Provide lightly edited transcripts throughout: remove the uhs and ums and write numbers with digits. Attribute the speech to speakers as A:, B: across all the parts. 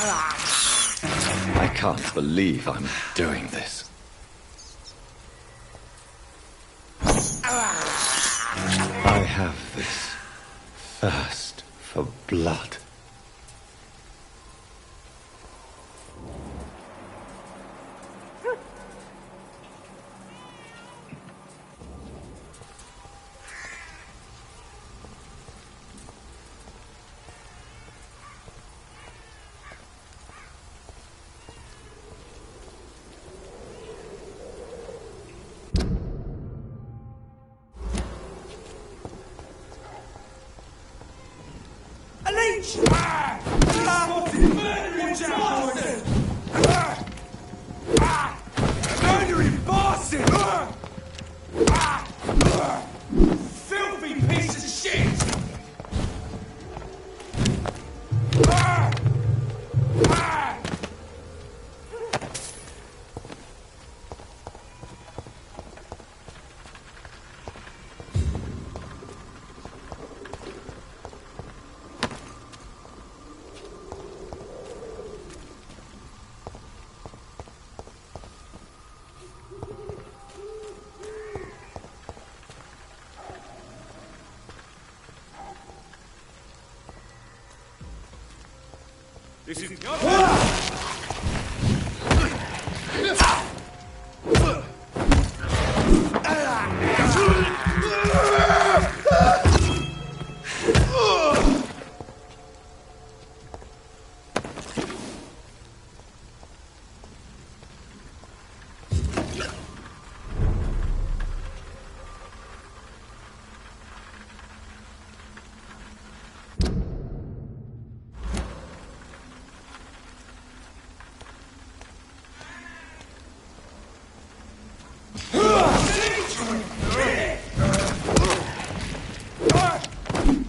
A: I can't believe I'm doing this. I have this thirst for blood.
B: Murdering bastard! Filthy piece of shit! This is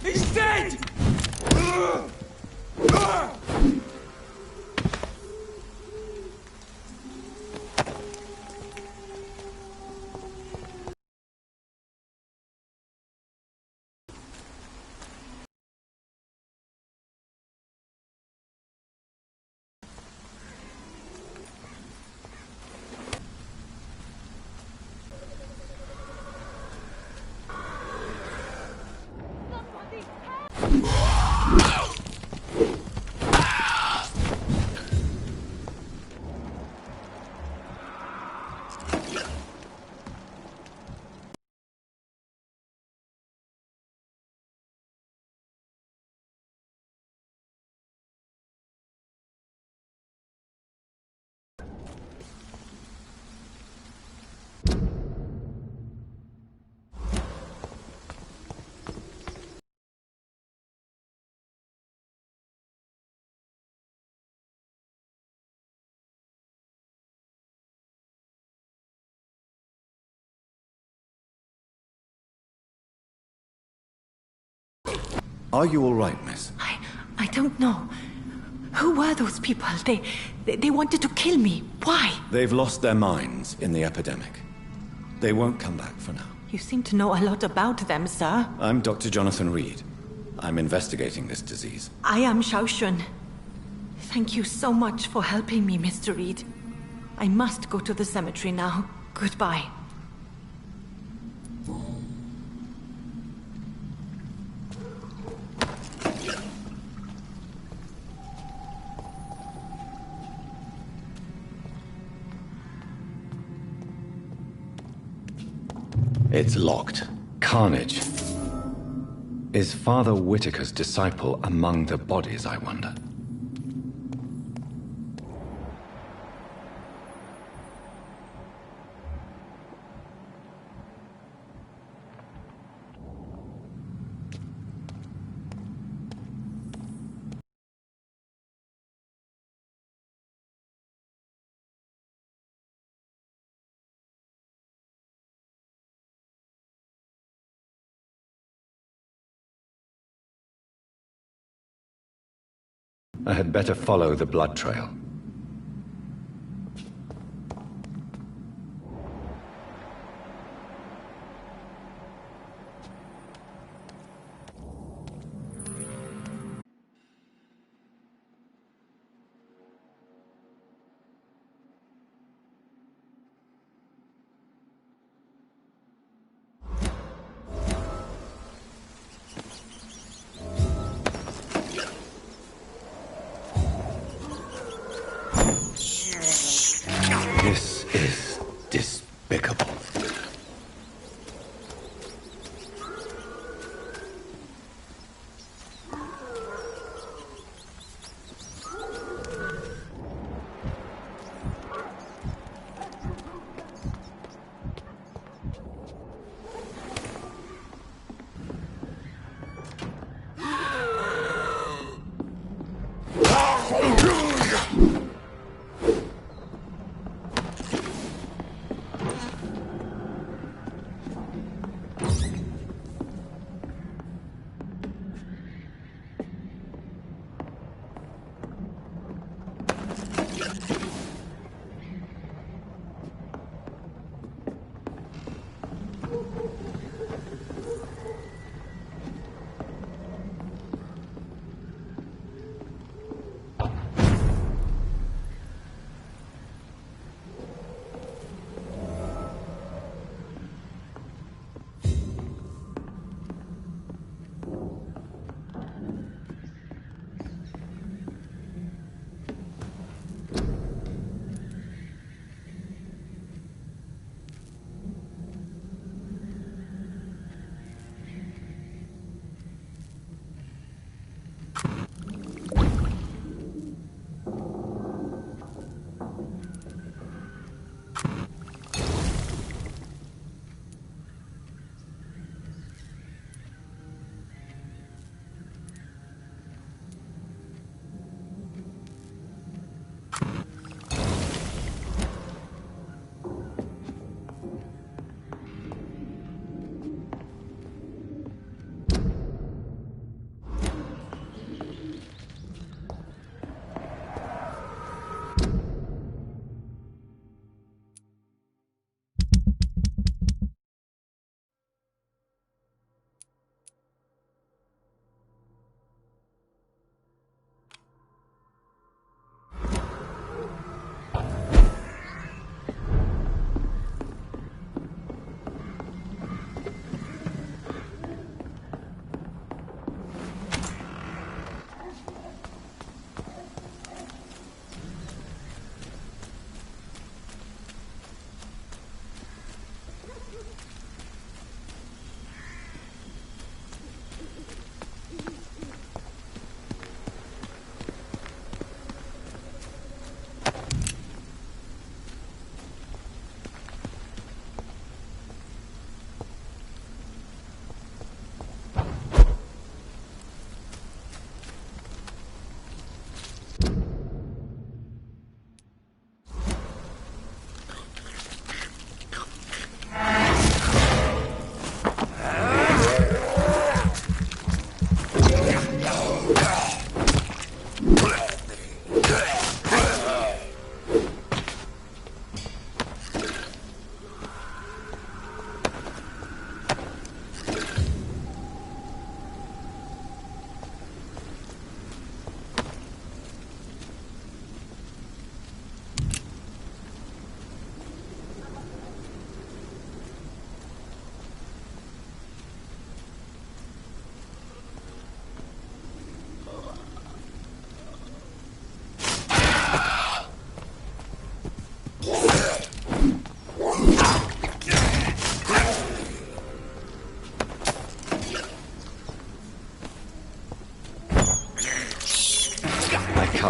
B: He's dead!
A: Are you all right, miss?
C: I don't know. Who were those people? They wanted to kill me. Why?
A: They've lost their minds in the epidemic. They won't come back for now.
C: You seem to know a lot about them, sir.
A: I'm Dr. Jonathan Reed. I'm investigating this disease.
C: I am Xiaoxun. Thank you so much for helping me, Mr. Reed. I must go to the cemetery now. Goodbye.
A: It's locked. Carnage. Is Father Whitaker's disciple among the bodies, I wonder? I had better follow the blood trail.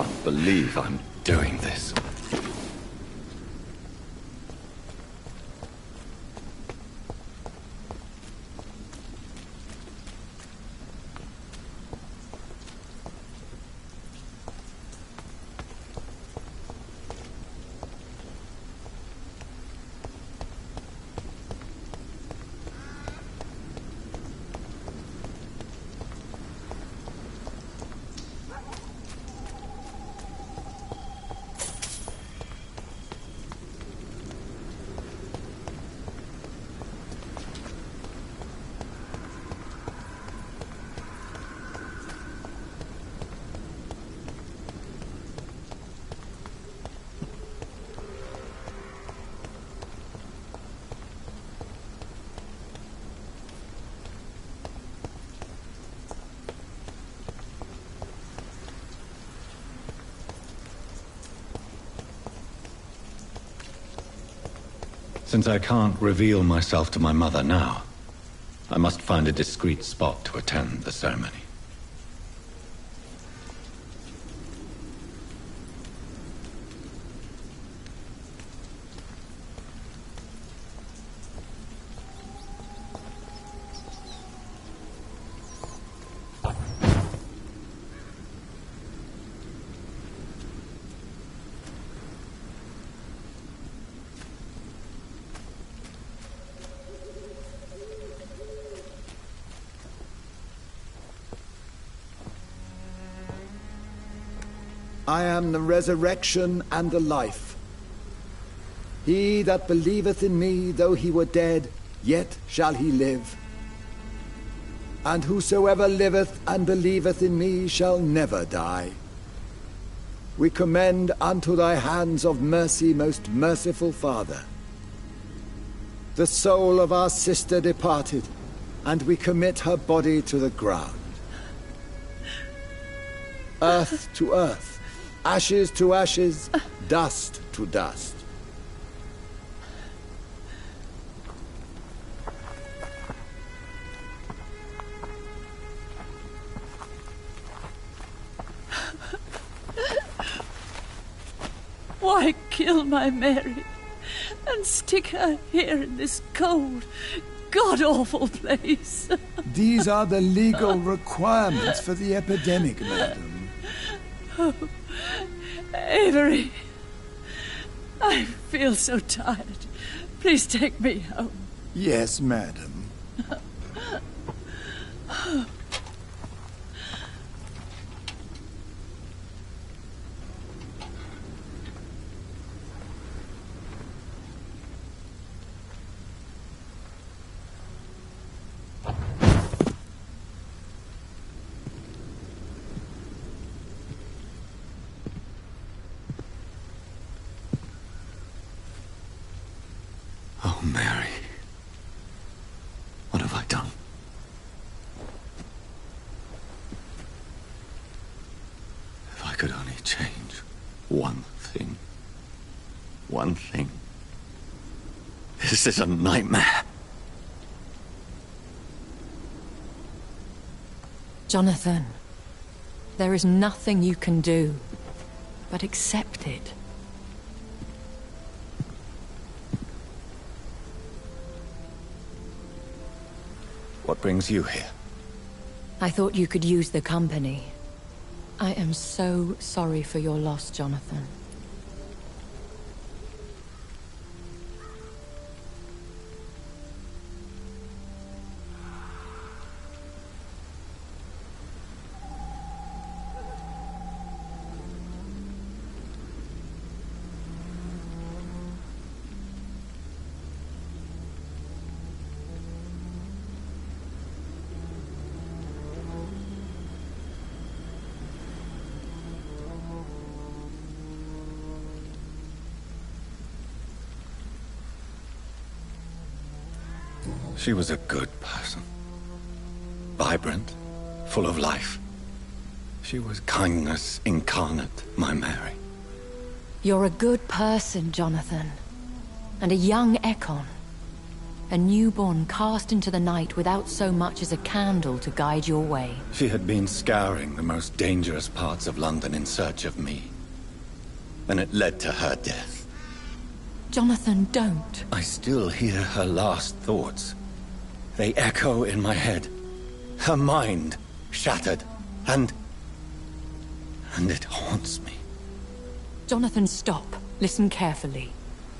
A: can't believe I'm doing this. Since I can't reveal myself to my mother now, I must find a discreet spot to attend the ceremony.
D: I am the resurrection and the life. He that believeth in me, though he were dead, yet shall he live. And whosoever liveth and believeth in me shall never die. We commend unto thy hands of mercy, most merciful Father, the soul of our sister departed, and we commit her body to the ground. Earth to earth, ashes to ashes, dust to dust.
E: Why kill my Mary and stick her here in this cold, god-awful place?
D: These are the legal requirements for the epidemic, madam.
E: Oh, Avery, I feel so tired. Please take me home.
D: Yes, madam.
A: Oh, Mary. What have I done? If I could only change one thing. One thing. This is a nightmare.
C: Jonathan, there is nothing you can do but accept it.
A: What brings you here?
C: I thought you could use the company. I am so sorry for your loss, Jonathan.
A: She was a good person. Vibrant, full of life. She was kindness incarnate, my Mary.
C: You're a good person, Jonathan. And a young Ekon.
F: A newborn cast into the night without so much as a candle to guide your way.
A: She had been scouring the most dangerous parts of London in search of me. And it led to her death.
F: Jonathan, don't.
A: I still hear her last thoughts. They echo in my head. Her mind shattered, and it haunts me.
F: Jonathan, stop. Listen carefully.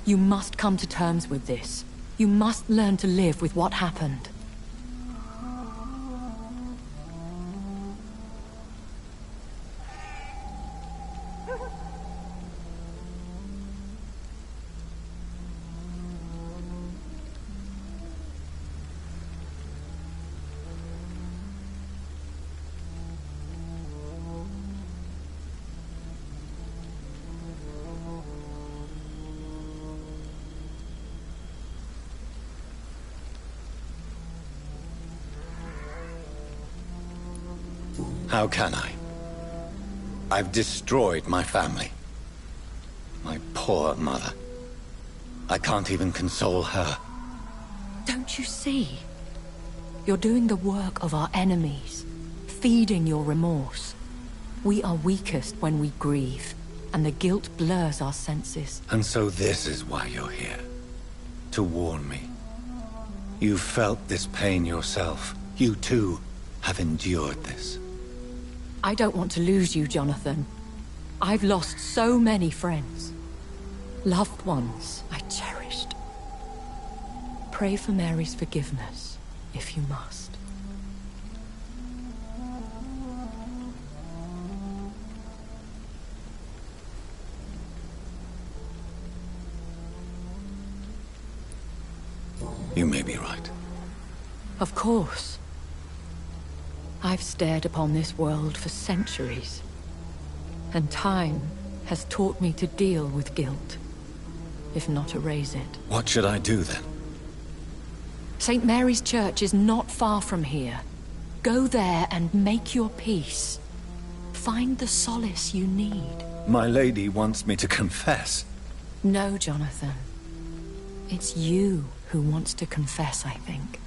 F: You must come to terms with this. You must learn to live with what happened.
A: How can I? I've destroyed my family. My poor mother. I can't even console her.
F: Don't you see? You're doing the work of our enemies, feeding your remorse. We are weakest when we grieve, and the guilt blurs our senses.
A: And so this is why you're here. To warn me. You've felt this pain yourself. You too have endured this.
F: I don't want to lose you, Jonathan. I've lost so many friends. Loved ones I cherished. Pray for Mary's forgiveness, if you must.
A: You may be right.
F: Of course. I've stared upon this world for centuries, and time has taught me to deal with guilt, if not erase it.
A: What should I do then?
F: St. Mary's Church is not far from here. Go there and make your peace. Find the solace you need.
A: My lady wants me to confess.
F: No, Jonathan. It's you who wants to confess, I think.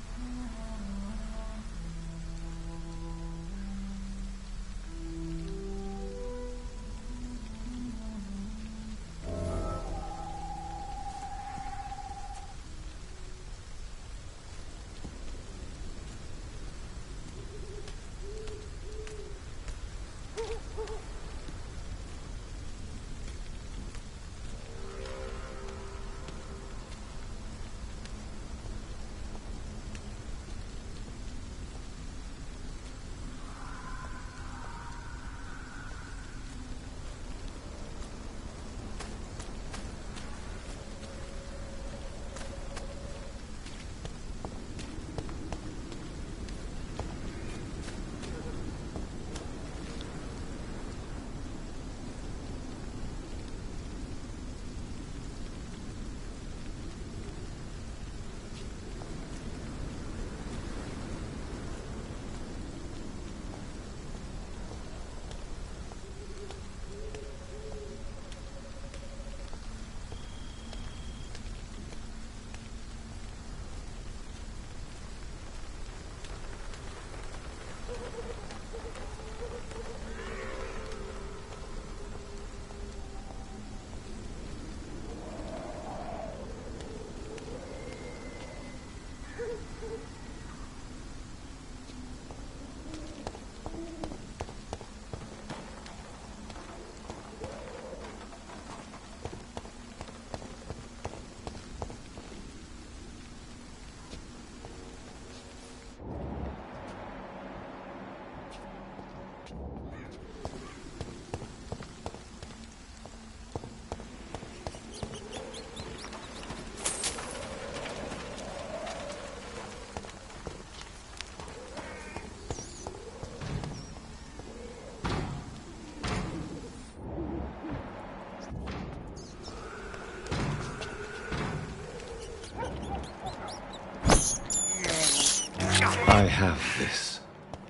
A: I have this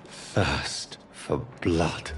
A: thirst for blood.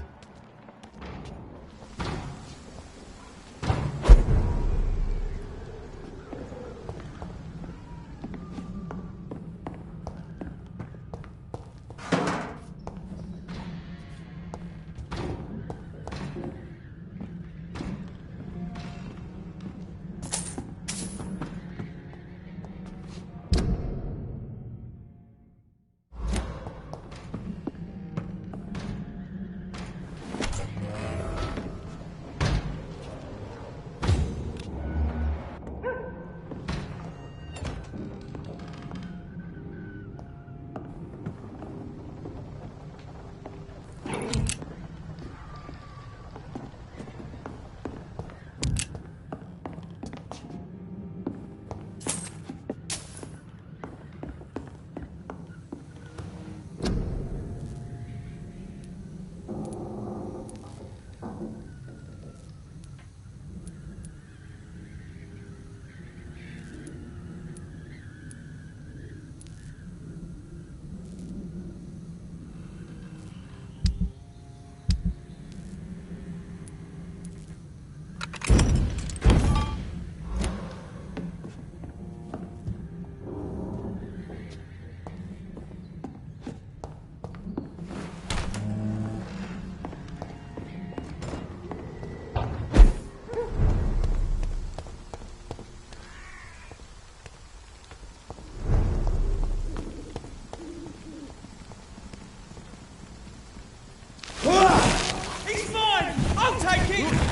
B: take it!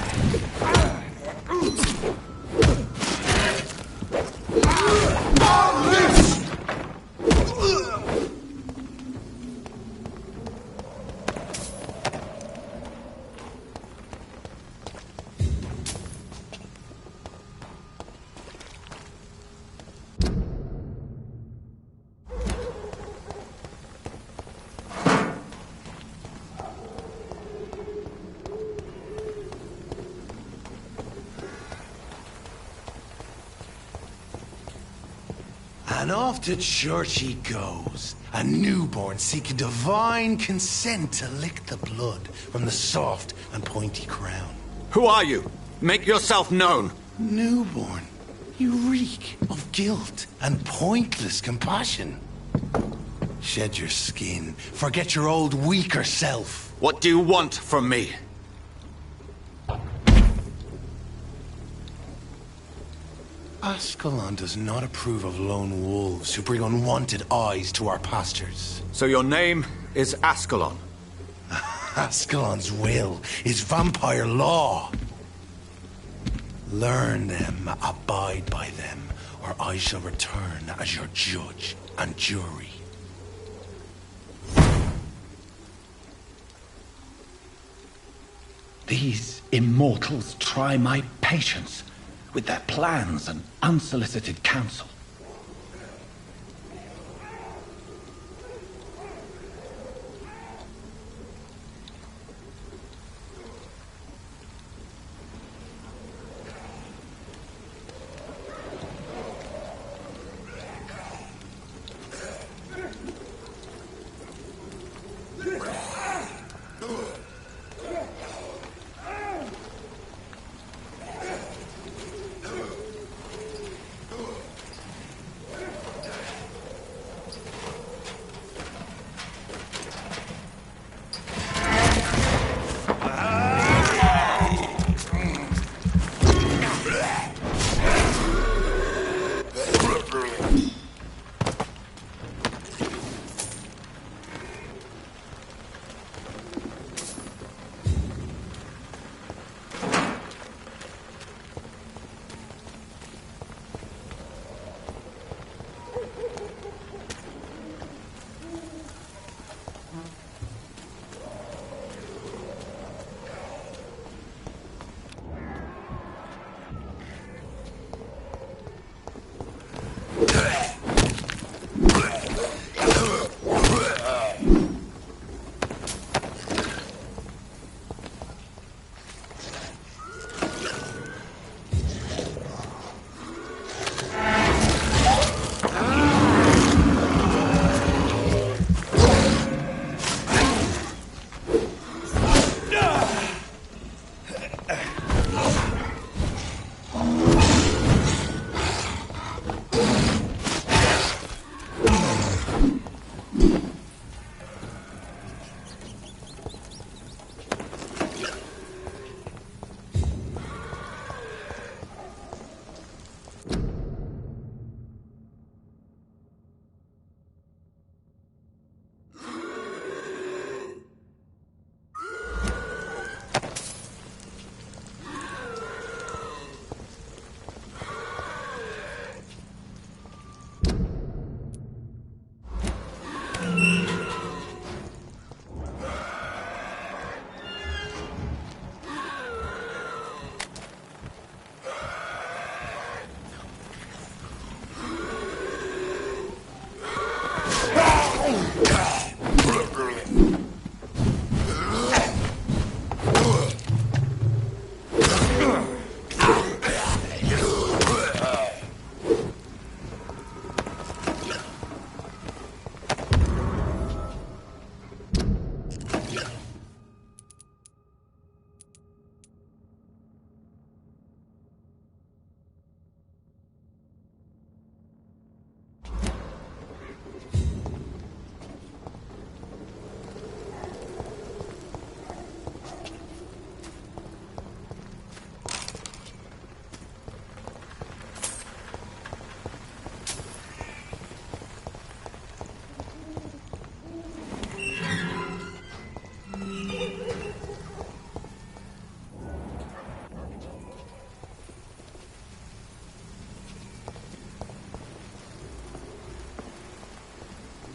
G: And off to church he goes, a newborn seeking divine consent to lick the blood from the soft and pointy crown.
A: Who are you? Make yourself known.
G: Newborn, you reek of guilt and pointless compassion. Shed your skin, forget your old weaker self.
A: What do you want from me?
G: Ascalon does not approve of lone wolves who bring unwanted eyes to our pastures.
A: So your name is Ascalon?
G: Ascalon's will is vampire law. Learn them, abide by them, or I shall return as your judge and jury.
H: These immortals try my patience with their plans and unsolicited counsel.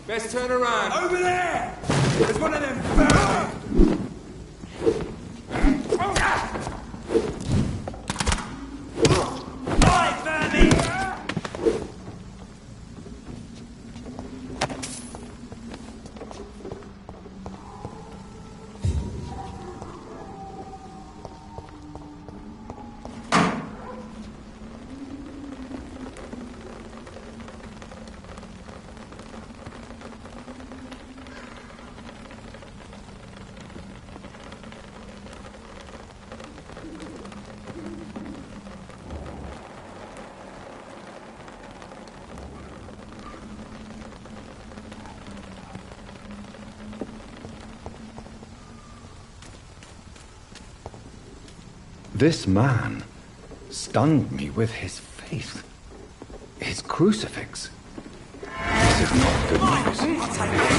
B: Best turn around. Over there! There's one of them burning!
H: This man stunned me with his faith. His crucifix. This is not good news.
C: Oh my God!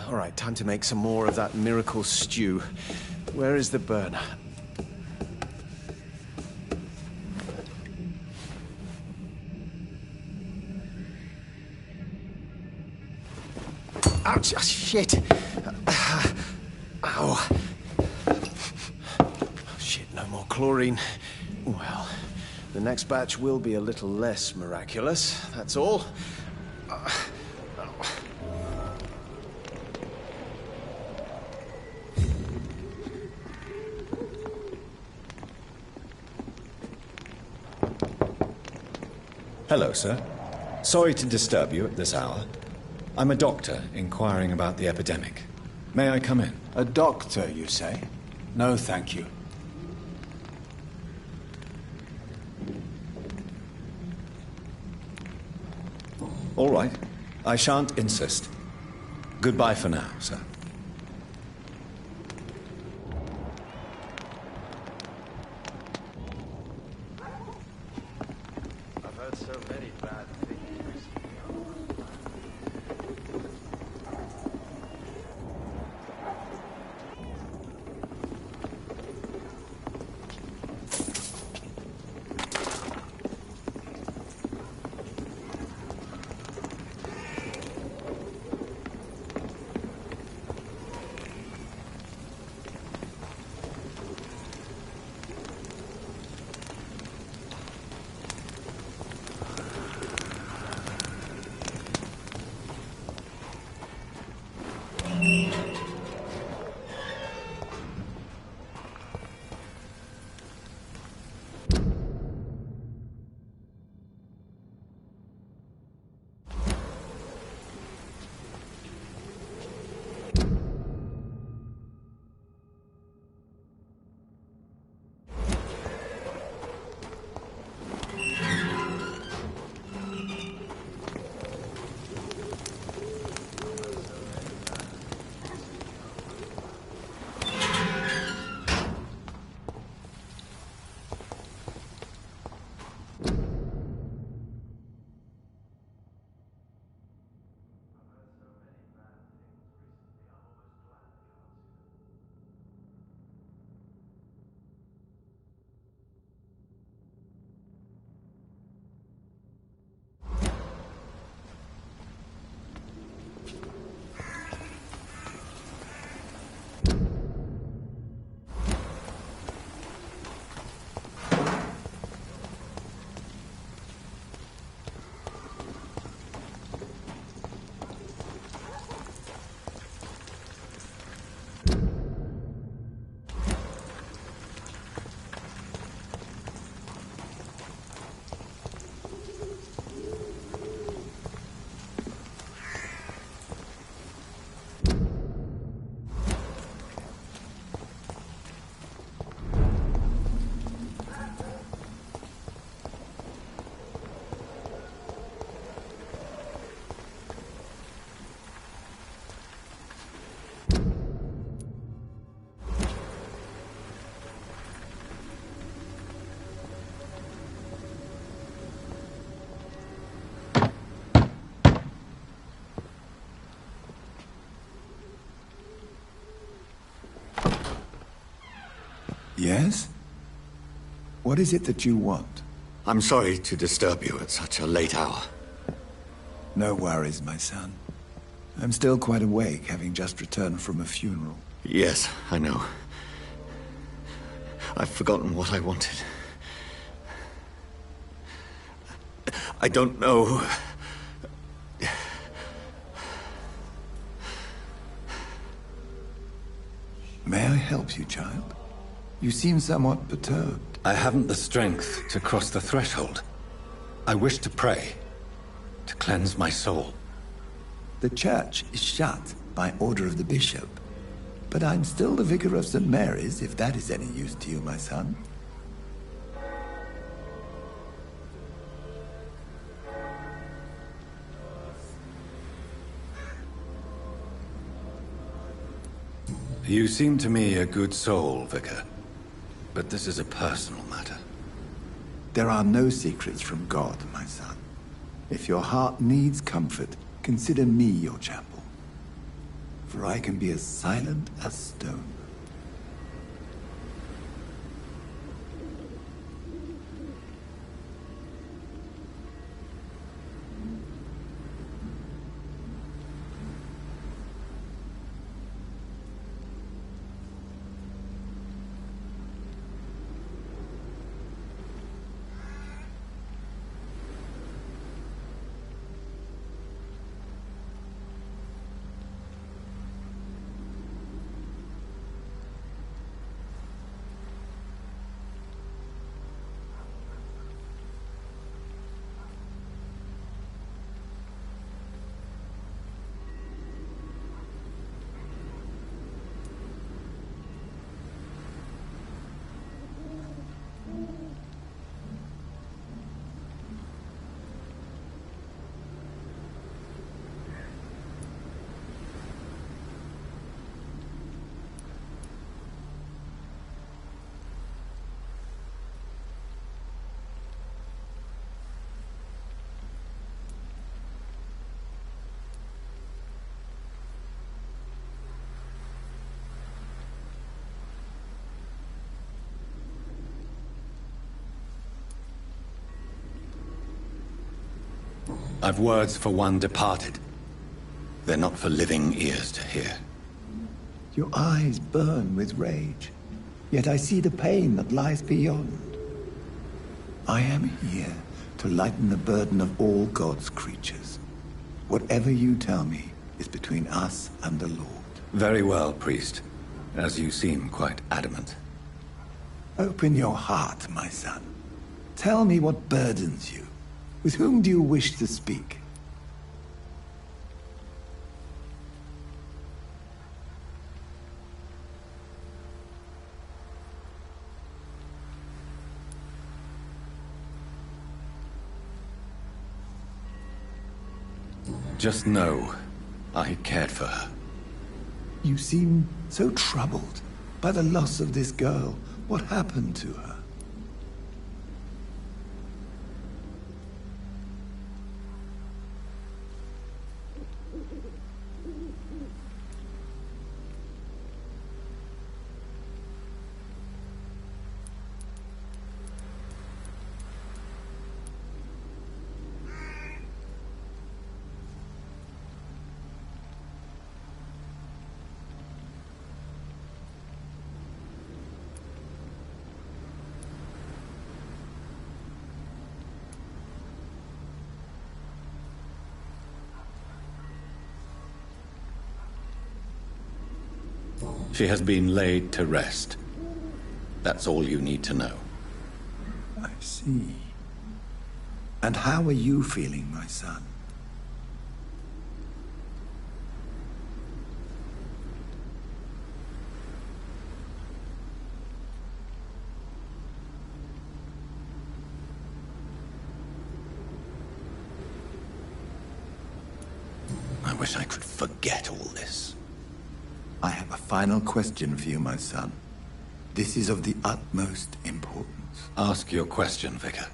I: All right, time to make some more of that miracle stew. Where is the burner? Ouch! Oh, shit! Ow! Oh, shit, no more chlorine. Well, the next batch will be a little less miraculous, that's all.
J: Hello, sir. Sorry to disturb you at this hour. I'm a doctor inquiring about the epidemic. May I come in?
I: A doctor, you say? No, thank you.
J: All right. I shan't insist. Goodbye for now, sir.
I: I've heard so many bad things recently.
D: Yes? What is it that you want?
A: I'm sorry to disturb you at such a late hour.
D: No worries, my son. I'm still quite awake, having just returned from a funeral.
A: Yes, I know. I've forgotten what I wanted. I don't know.
D: May I help you, child? You seem somewhat perturbed.
A: I haven't the strength to cross the threshold. I wish to pray, to cleanse my soul.
D: The church is shut by order of the bishop. But I'm still the vicar of St. Mary's, if that is any use to you, my son.
A: You seem to me a good soul, Vicar. But this is a personal matter.
D: There are no secrets from God, my son. If your heart needs comfort, consider me your chapel. For I can be as silent as stone.
A: I've words for one departed. They're not for living ears to hear.
D: Your eyes burn with rage, yet I see the pain that lies beyond. I am here to lighten the burden of all God's creatures. Whatever you tell me is between us and the Lord.
A: Very well, priest. As you seem quite adamant.
D: Open your heart, my son. Tell me what burdens you. With whom do you wish to speak?
A: Just know, I cared for her.
D: You seem so troubled by the loss of this girl. What happened to her?
A: She has been laid to rest. That's all you need to know.
D: I see. And how are you feeling, my son?
A: I wish I could forget all this.
D: I have a final question for you, my son. This is of the utmost importance.
A: Ask your question, Vicar.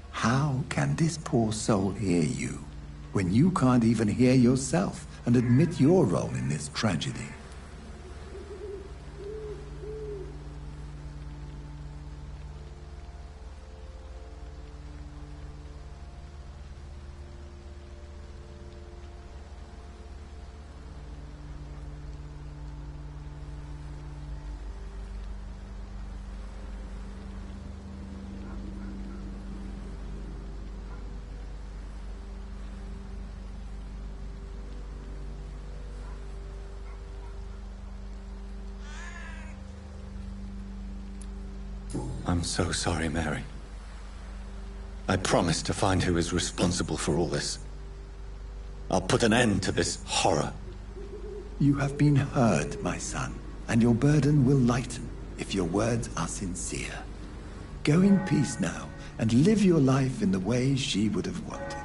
D: How can this poor soul hear you when you can't even hear yourself and admit your role in this tragedy?
A: I'm so sorry, Mary. I promise to find who is responsible for all this. I'll put an end to this horror.
D: You have been heard, my son, and your burden will lighten if your words are sincere. Go in peace now, and live your life in the way she would have wanted.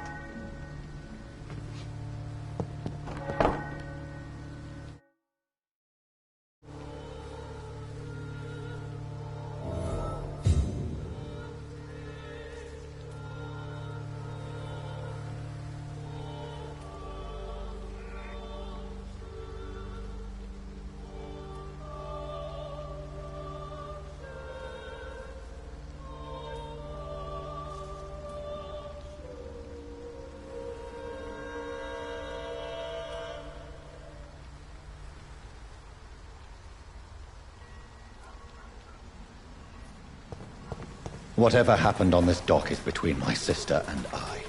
A: Whatever happened on this dock is between my sister and I.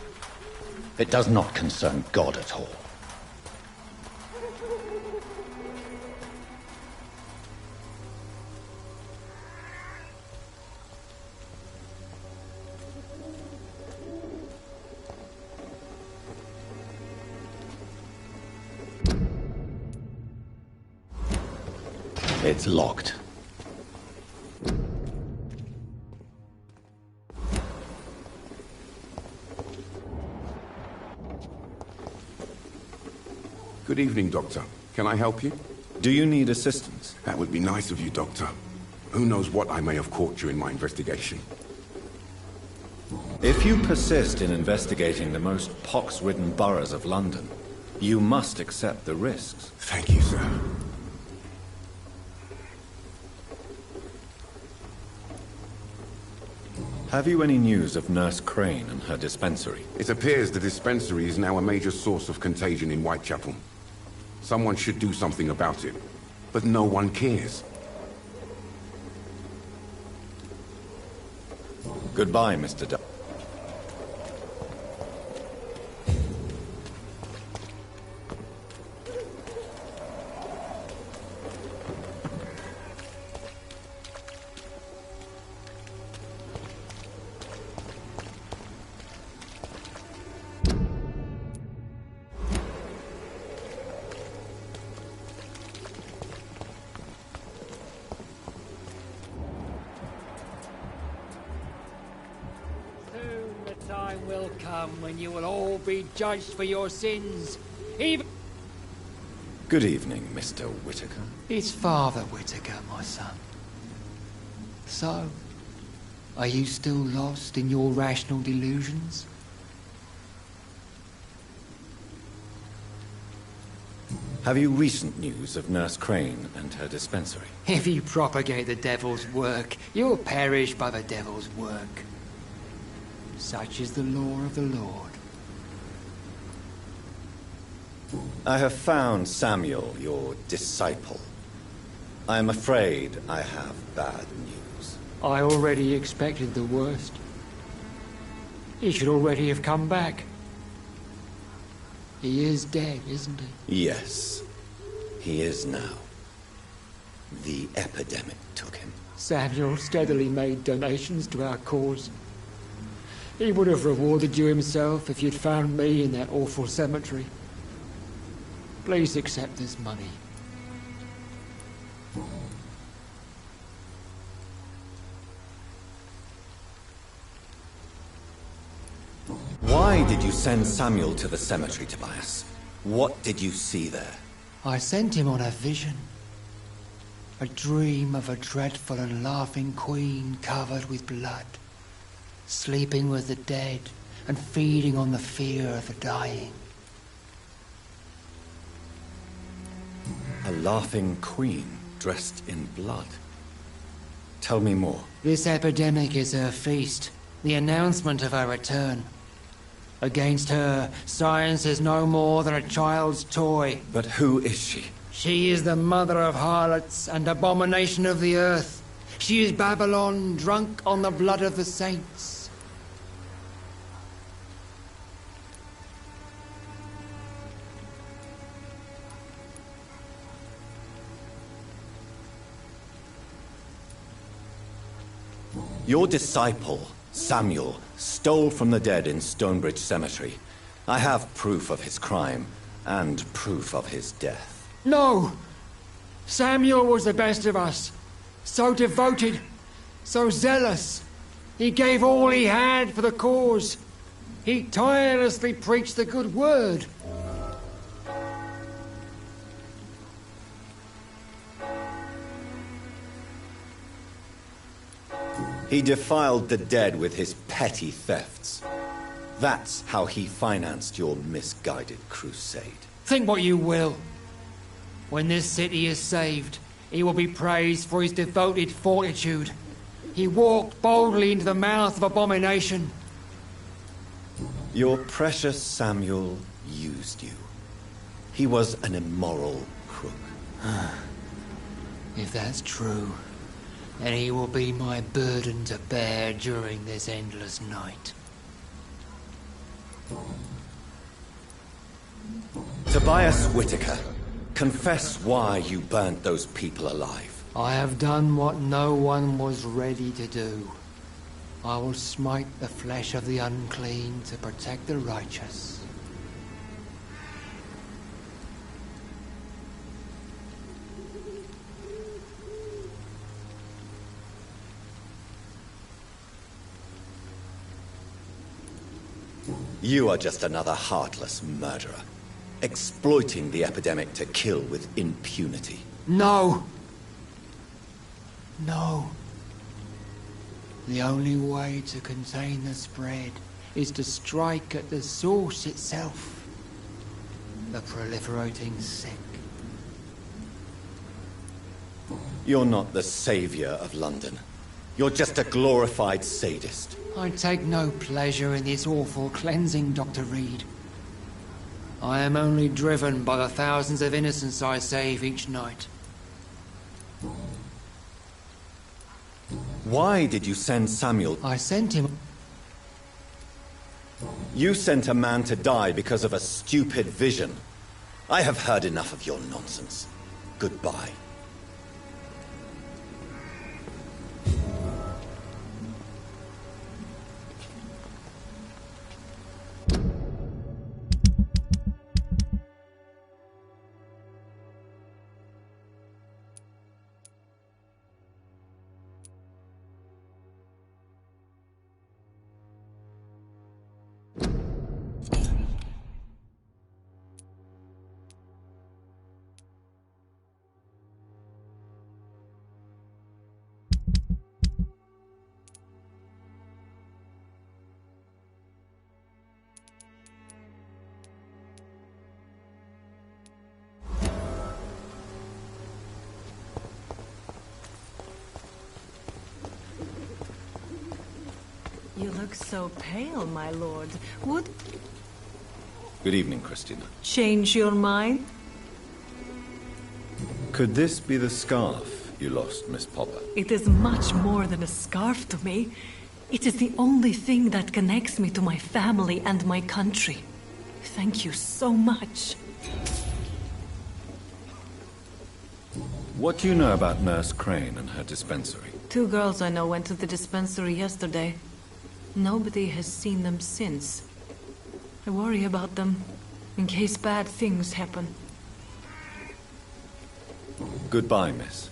A: It does not concern God at all. It's locked.
B: Good evening, Doctor. Can I help you?
J: Do you need assistance?
B: That would be nice of you, Doctor. Who knows what I may have caught during my investigation.
J: If you persist in investigating the most pox-ridden boroughs of London, you must accept the risks.
B: Thank you, sir.
J: Have you any news of Nurse Crane and her dispensary?
B: It appears the dispensary is now a major source of contagion in Whitechapel. Someone should do something about it, but no one cares.
J: Goodbye, Mr. Duff.
K: Time will come when you will all be judged for your sins. Even...
J: Good evening, Mr. Whitaker.
K: It's Father Whitaker, my son. So, are you still lost in your rational delusions?
J: Have you recent news of Nurse Crane and her dispensary?
K: If you propagate the devil's work, you'll perish by the devil's work. Such is the law of the Lord.
J: I have found Samuel, your disciple. I am afraid I have bad news.
K: I already expected the worst. He should already have come back. He is dead, isn't he?
J: Yes, he is now. The epidemic took him.
K: Samuel steadily made donations to our cause. He would have rewarded you himself if you'd found me in that awful cemetery. Please accept this money.
J: Why did you send Samuel to the cemetery, Tobias? What did you see there?
K: I sent him on a vision. A dream of a dreadful and laughing queen covered with blood, sleeping with the dead and feeding on the fear of the dying.
J: A laughing queen dressed in blood. Tell me more.
K: This epidemic is her feast, the announcement of her return. Against her, science is no more than a child's toy.
J: But who is she?
K: She is the mother of harlots and abomination of the earth. She is Babylon, drunk on the blood of the saints.
J: Your disciple, Samuel, stole from the dead in Stonebridge Cemetery. I have proof of his crime and proof of his death.
K: No! Samuel was the best of us. So devoted, so zealous. He gave all he had for the cause. He tirelessly preached the good word.
J: He defiled the dead with his petty thefts. That's how he financed your misguided crusade.
K: Think what you will. When this city is saved, he will be praised for his devoted fortitude. He walked boldly into the mouth of abomination.
J: Your precious Samuel used you. He was an immoral crook.
K: If that's true, then he will be my burden to bear during this endless night.
J: Tobias Whitaker, confess why you burnt those people alive.
K: I have done what no one was ready to do. I will smite the flesh of the unclean to protect the righteous.
J: You are just another heartless murderer, exploiting the epidemic to kill with impunity.
K: No! No. The only way to contain the spread is to strike at the source itself. The proliferating sick.
J: You're not the savior of London. You're just a glorified sadist.
K: I take no pleasure in this awful cleansing, Dr. Reed. I am only driven by the thousands of innocents I save each night.
J: Why did you send Samuel?
K: I sent him.
J: You sent a man to die because of a stupid vision. I have heard enough of your nonsense. Goodbye.
C: You look so pale, my lord. Would...
H: Good evening, Christina.
C: change your mind?
H: Could this be the scarf you lost, Miss Popper?
C: It is much more than a scarf to me. It is the only thing that connects me to my family and my country. Thank you so much.
H: What do you know about Nurse Crane and her dispensary?
C: 2 girls I know went to the dispensary yesterday. Nobody has seen them since. I worry about them, in case bad things happen.
H: Goodbye, miss.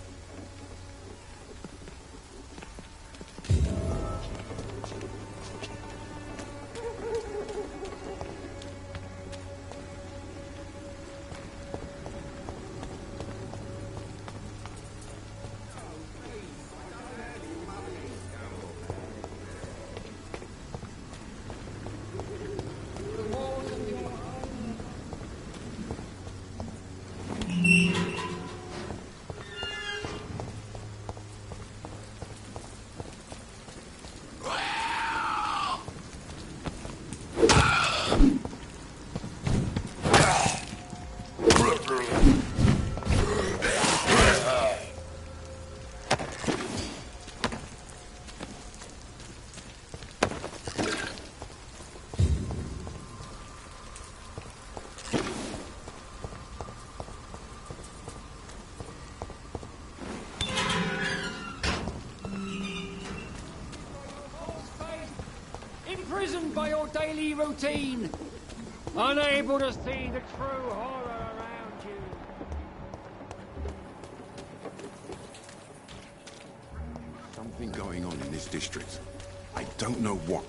L: Imprisoned by your daily routine, unable to see the true horror around you.
B: Something going on in this district. I don't know what.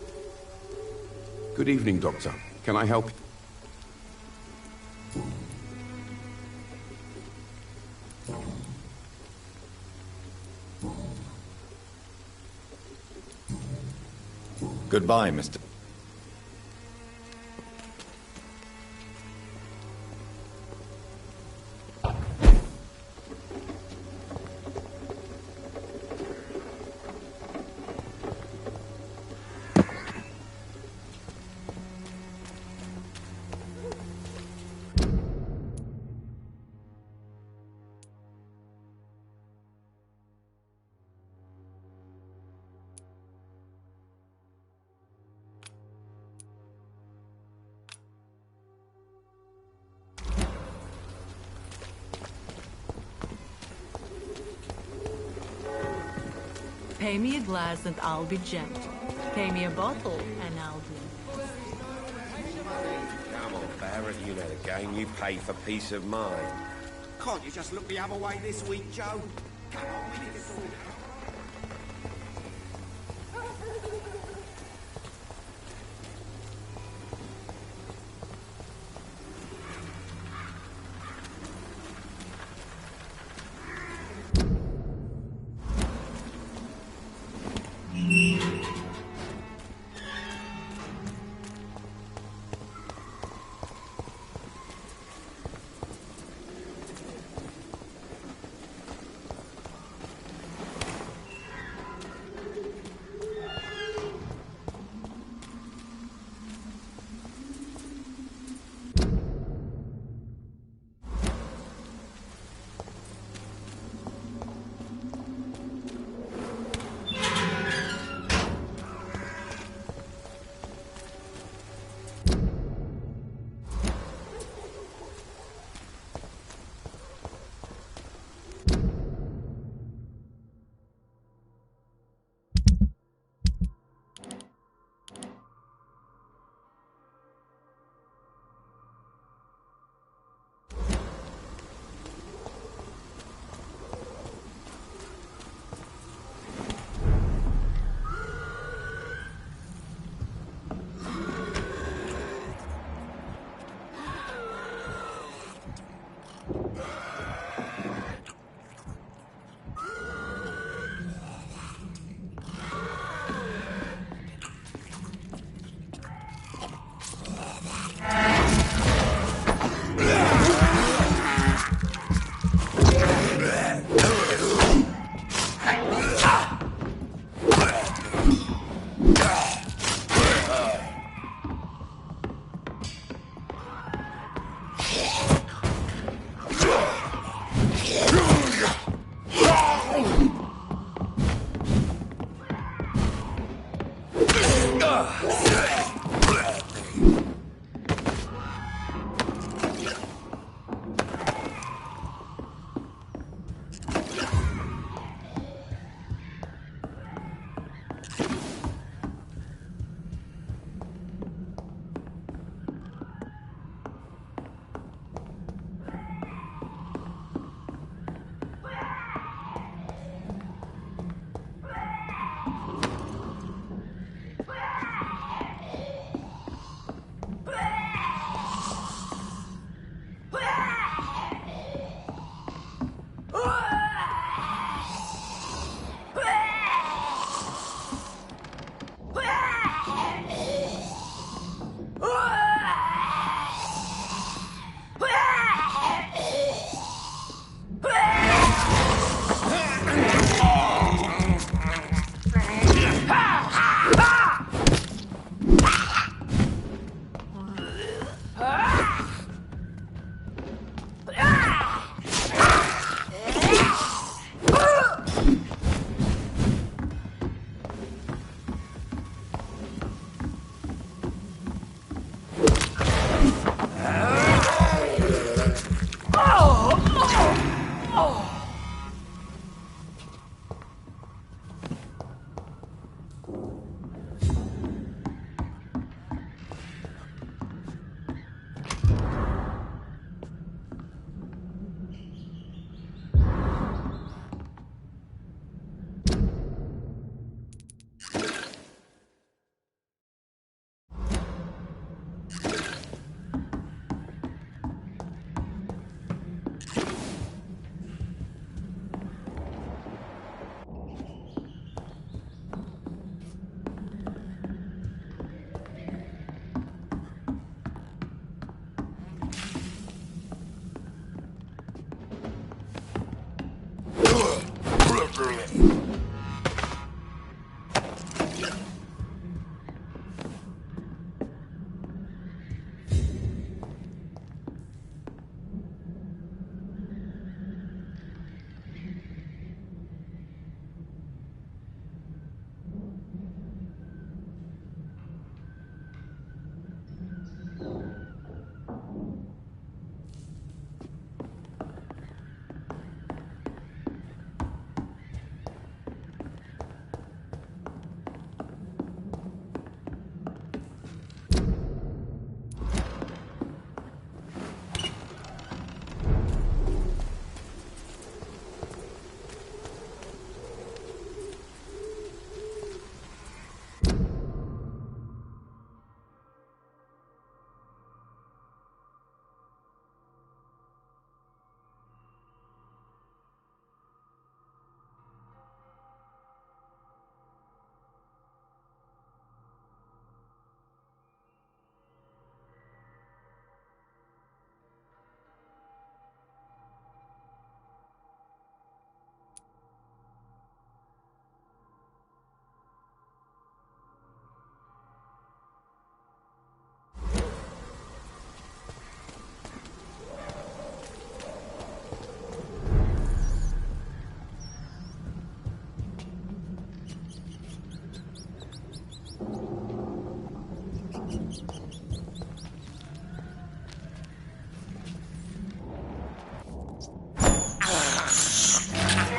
B: Good evening, Doctor. Can I help?
H: Goodbye, Mr.
C: Pay me a glass and I'll be gentle. Pay me a bottle and I'll be...
M: Come on, Barrett, you know the game. You pay for peace of mind.
N: Can't you just look the other way this week, Joe? Come on, we need to sort it out.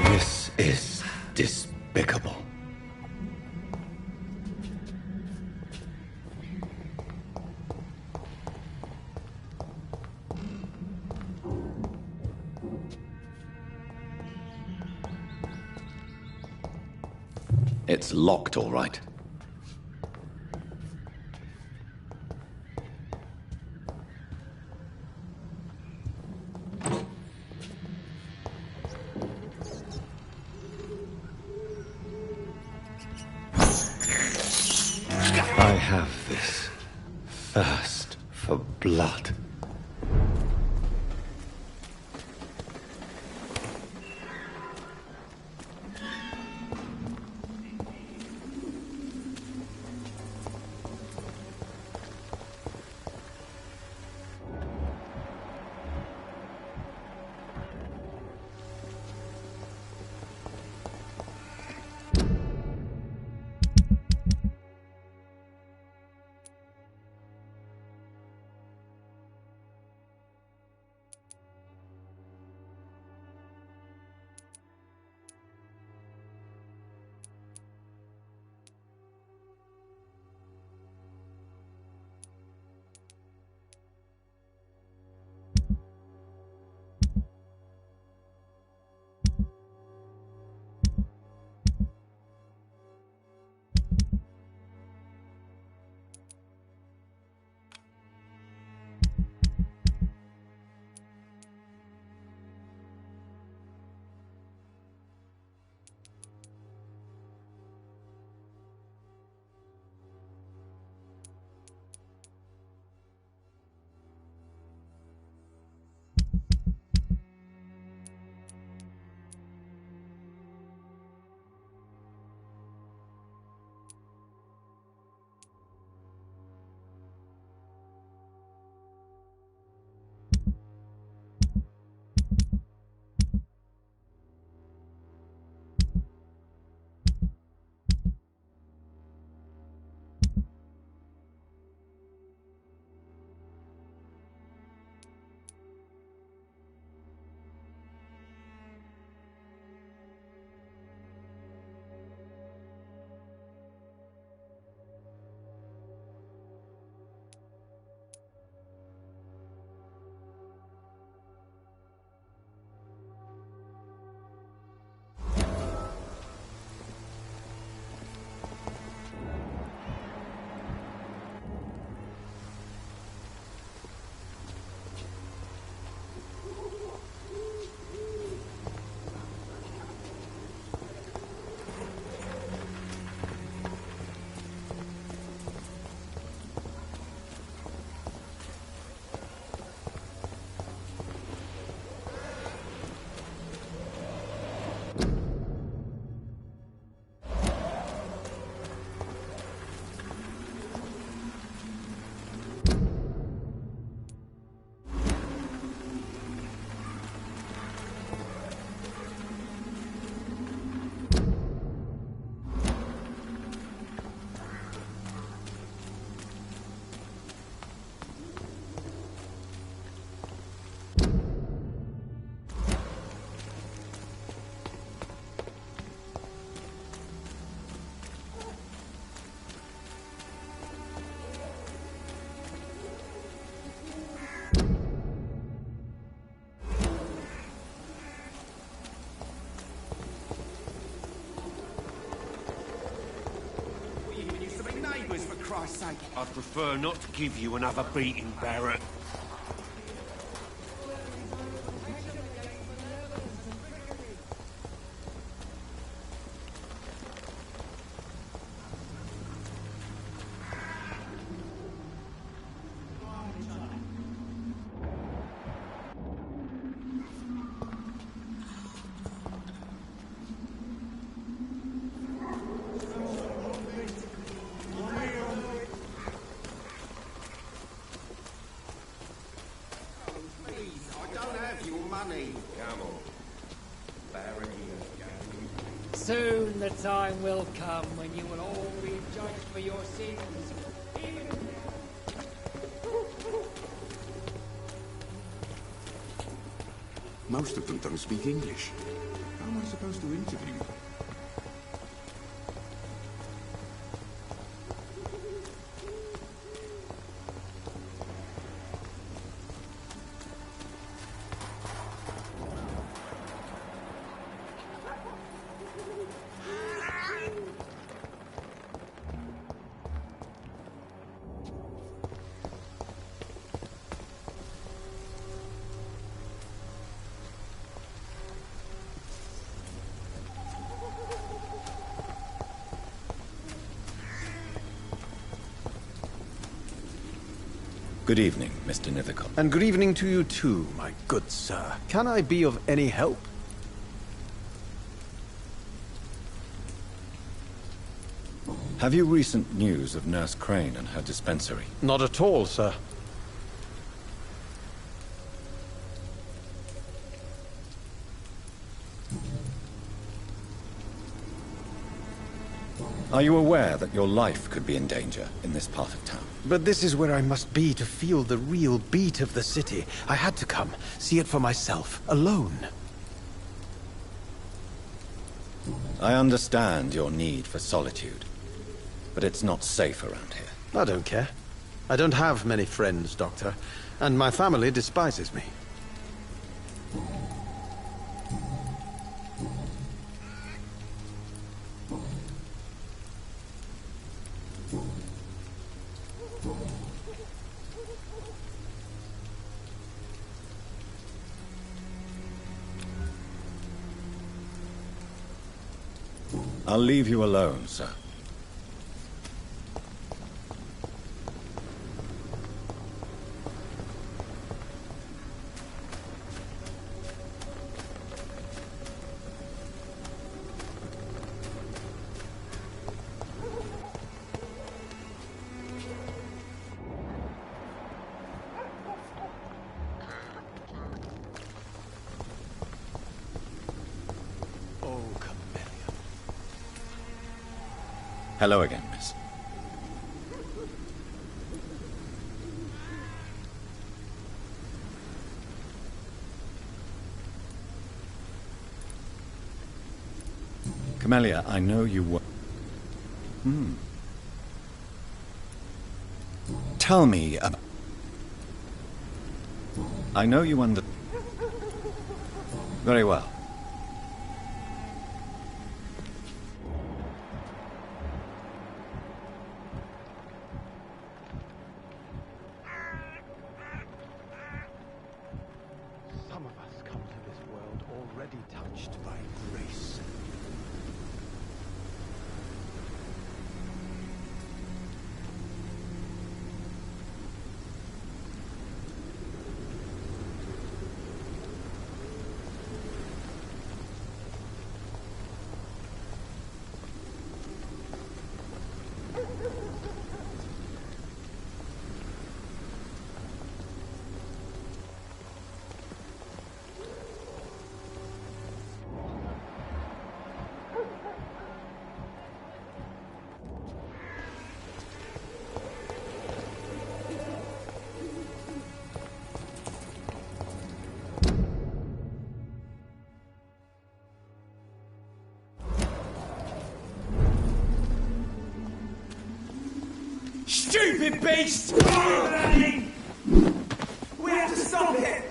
A: This is despicable.
J: It's locked, all right.
A: I have this thirst for blood.
N: Christ's sake.
M: I'd prefer not to give you another beating, Barrett.
L: Soon the time will come when you will all be judged for your sins.
B: Most of them don't speak English. How am I supposed to interview them?
J: Good evening, Mr. Nithicott.
I: And good evening to you too, my good sir. Can I be of any help?
J: Have you recent news of Nurse Crane and her dispensary?
I: Not at all, sir.
J: Are you aware that your life could be in danger in this part of town?
I: But this is where I must be to feel the real beat of the city. I had to come, see it for myself, alone.
J: I understand your need for solitude, but it's not safe around here.
I: I don't care. I don't have many friends, Doctor, and my family despises me.
J: I'll leave you alone, sir. Hello again, miss. Camellia, I know you were... Tell me about... I know you under... Very well.
N: Stupid beast! We have to stop it!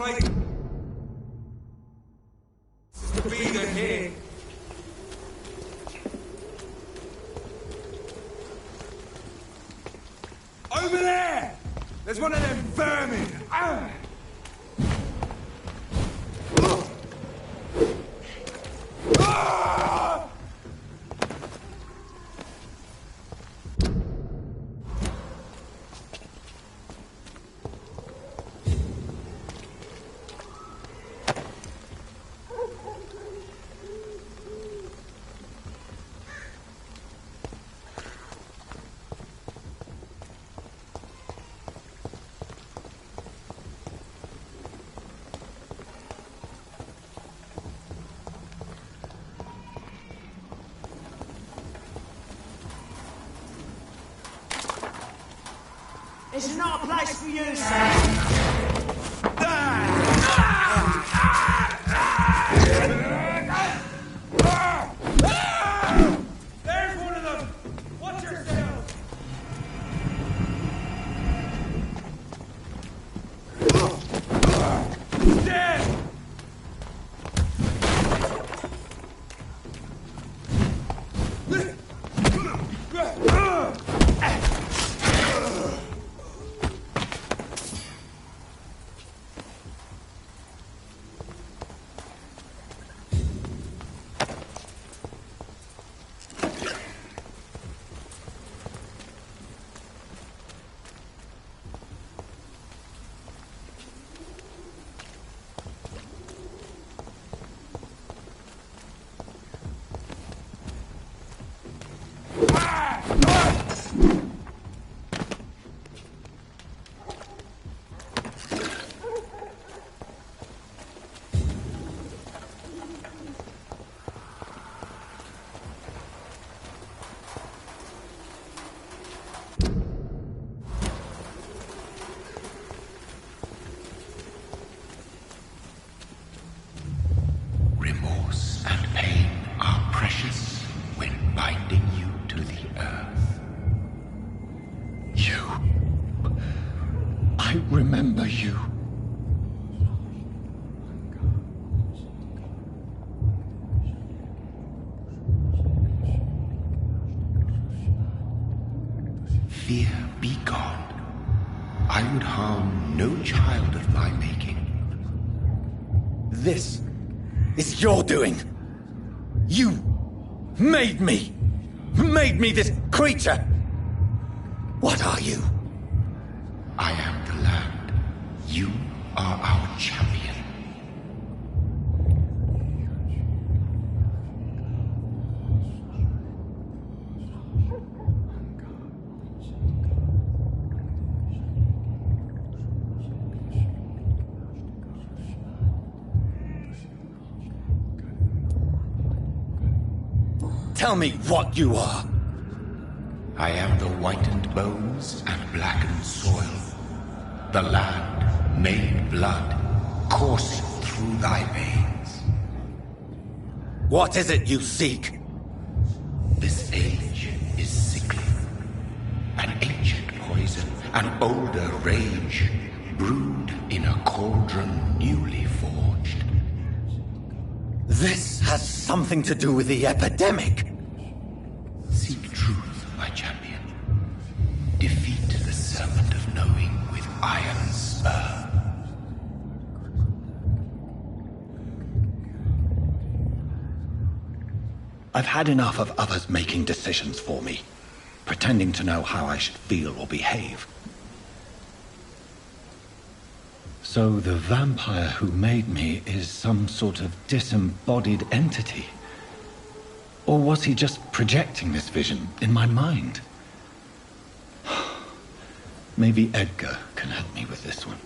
N: place to be than here. Over there! There's one of them vermin! Ah! Ah!
L: It's not a place for you, sir.
N: There's one of them! Watch yourself! Dead!
G: Remorse and pain are precious when binding you to the earth.
H: You. I remember you.
G: Fear be gone. I would harm no child of my making.
A: This is your doing. You made me this creature. What are you?
G: I am the land. You are our champion.
A: Tell me what you are.
G: I am the whitened bones and blackened soil. The land made blood coursing through thy veins.
A: What is it you seek?
G: This age is sickly. An ancient poison, an older rage, brewed in a cauldron newly forged.
A: This has something to do with the epidemic.
G: Seek truth, my champion. Defeat the serpent of knowing with iron spur.
H: I've had enough of others making decisions for me, pretending to know how I should feel or behave. So the vampire who made me is some sort of disembodied entity? Or was he just projecting this vision in my mind? Maybe Edgar can help me with this one.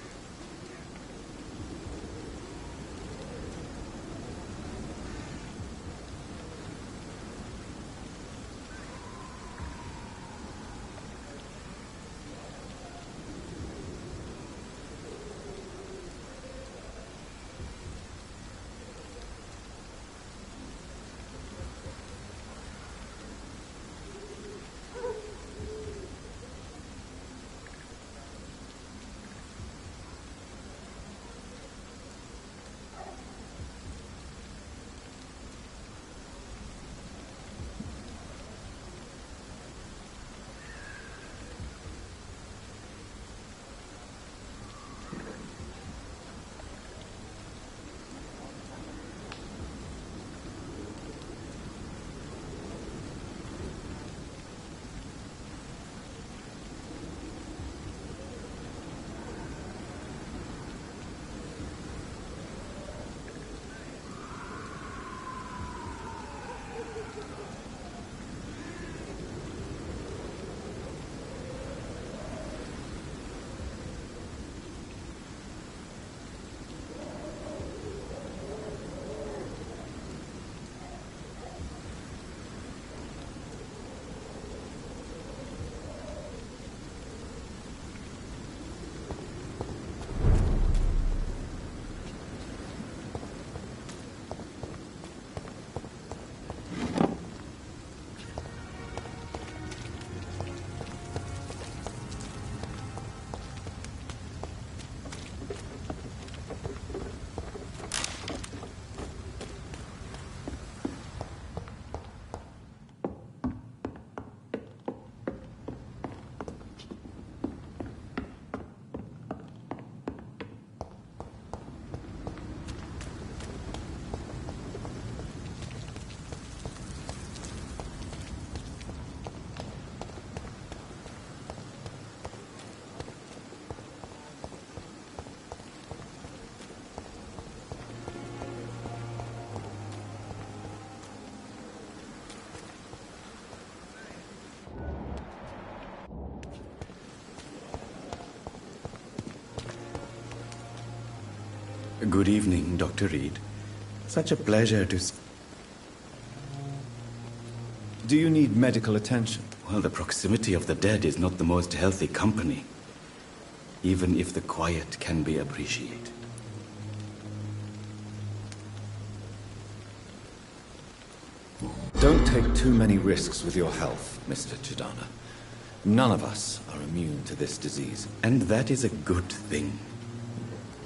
O: Good evening, Dr. Reed. Such a pleasure to...
J: Do you need medical attention?
O: Well, the proximity of the dead is not the most healthy company, even if the quiet can be appreciated.
J: Don't take too many risks with your health, Mr. Chidana. None of us are immune to this disease.
O: And that is a good thing.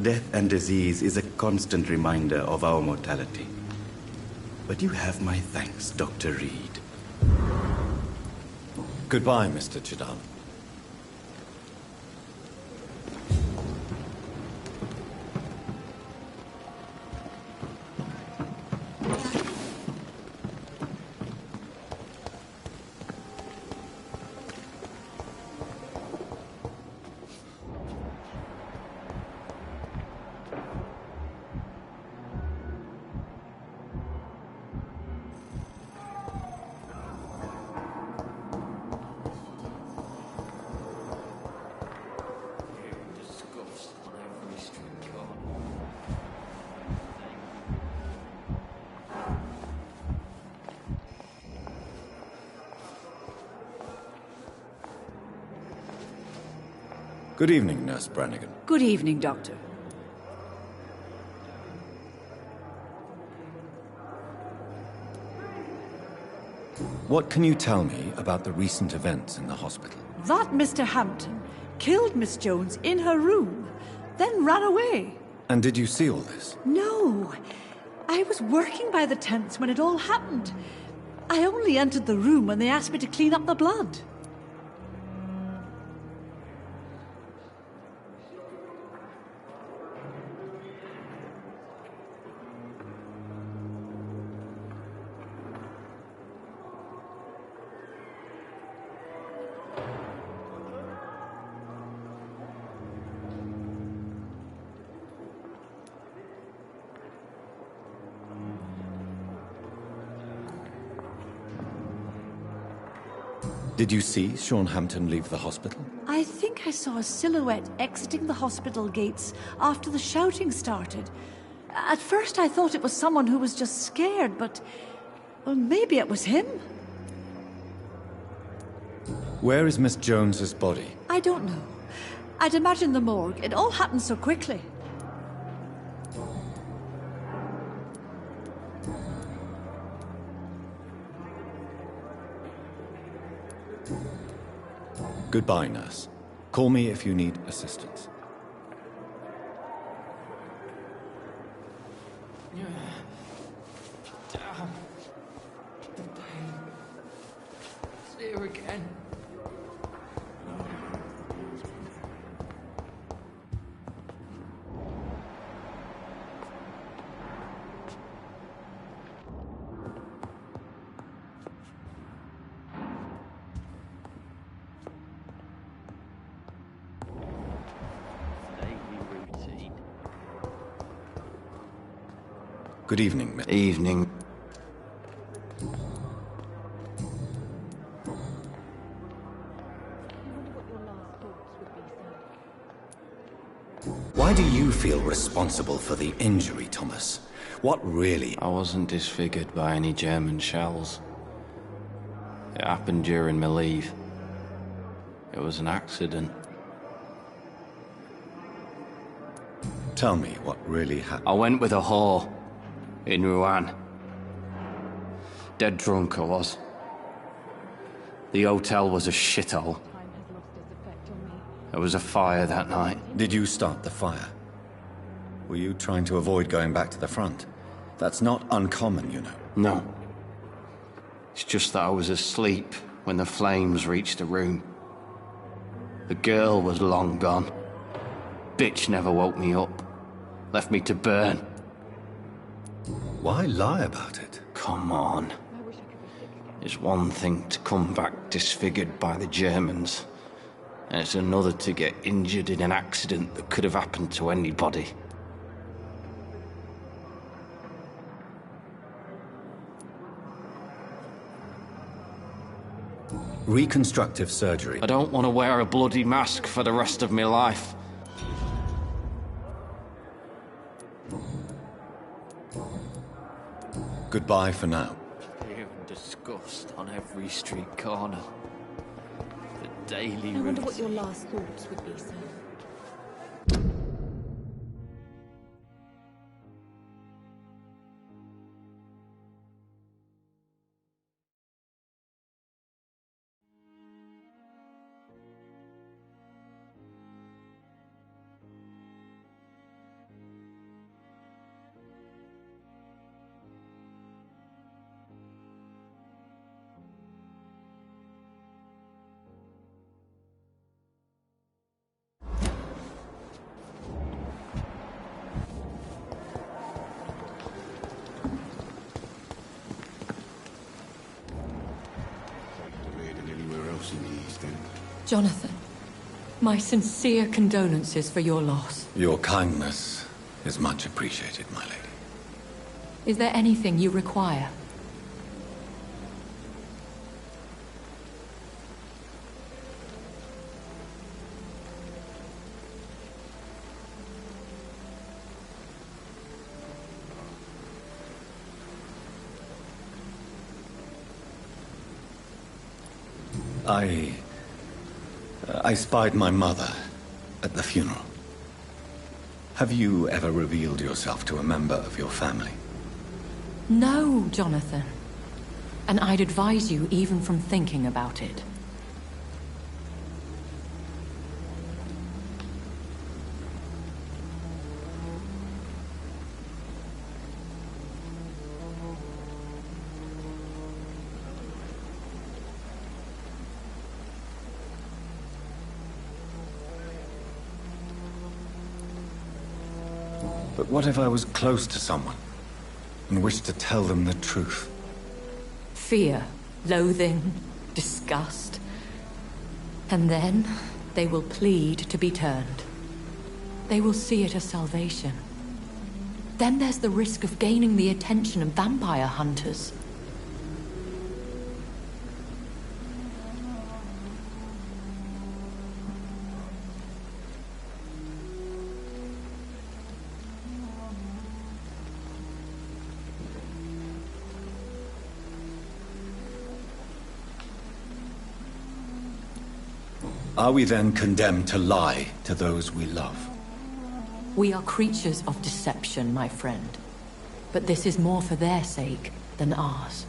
O: Death and disease is a constant reminder of our mortality. But you have my thanks, Dr. Reed.
J: Goodbye, Mr. Chidana. Good evening, Nurse Brannigan.
E: Good evening, Doctor.
J: What can you tell me about the recent events in the hospital?
E: That Mr. Hampton killed Miss Jones in her room, then ran away.
J: And did you see all this?
E: No. I was working by the tents when it all happened. I only entered the room when they asked me to clean up the blood.
J: Did you see Sean Hampton leave the hospital?
E: I think I saw a silhouette exiting the hospital gates after the shouting started. At first I thought it was someone who was just scared, but... well, maybe it was him.
J: Where is Miss Jones's body?
E: I don't know. I'd imagine the morgue. It all happened so quickly.
J: Goodbye, nurse. Call me if you need assistance.
P: Damn. The pain. It's here again.
J: Good evening, Miss.
P: Evening.
J: Why do you feel responsible for the injury, Thomas? What really...
P: I wasn't disfigured by any German shells. It happened during my leave. It was an accident.
J: Tell me what really happened.
P: I went with a whore in Rouen. Dead drunk I was. The hotel was a shithole. There was a fire that night.
J: Did you start the fire? Were you trying to avoid going back to the front? That's not uncommon, you know.
P: No. It's just that I was asleep when the flames reached the room. The girl was long gone. Bitch never woke me up. Left me to burn.
J: Why lie about it?
P: Come on. It's one thing to come back disfigured by the Germans, and it's another to get injured in an accident that could have happened to anybody.
J: Reconstructive surgery.
P: I don't want to wear a bloody mask for the rest of my life.
J: Goodbye for now.
P: Fear and disgust on every street corner. The daily
F: I wonder what
P: routine.
F: your last thoughts would be, sir. Jonathan, my sincere condolences for your loss.
A: Your kindness is much appreciated, my lady.
F: Is there anything you require?
A: I spied my mother at the funeral. Have you ever revealed yourself to a member of your family?
F: No, Jonathan. And I'd advise you even from thinking about it.
A: But what if I was close to someone and wished to tell them the truth?
F: Fear, loathing, disgust. And then they will plead to be turned. They will see it as salvation. Then there's the risk of gaining the attention of vampire hunters.
A: Are we then condemned to lie to those we love?
F: We are creatures of deception, my friend. But this is more for their sake than ours.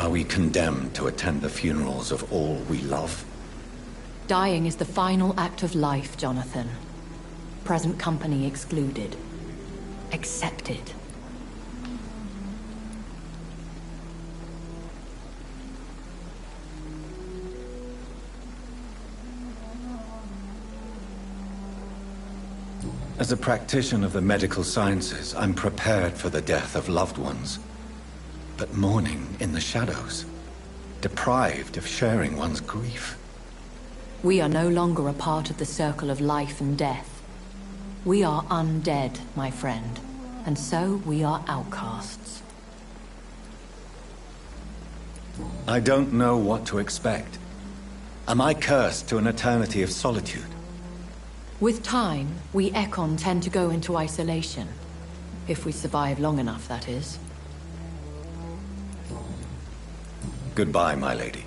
A: Are we condemned to attend the funerals of all we love?
F: Dying is the final act of life, Jonathan. Present company excluded. Accepted.
A: As a practitioner of the medical sciences, I'm prepared for the death of loved ones. But mourning in the shadows, deprived of sharing one's grief.
F: We are no longer a part of the circle of life and death. We are undead, my friend, and so we are outcasts.
A: I don't know what to expect. Am I cursed to an eternity of solitude?
F: With time, we Ekon tend to go into isolation. If we survive long enough, that is.
A: Goodbye, my lady.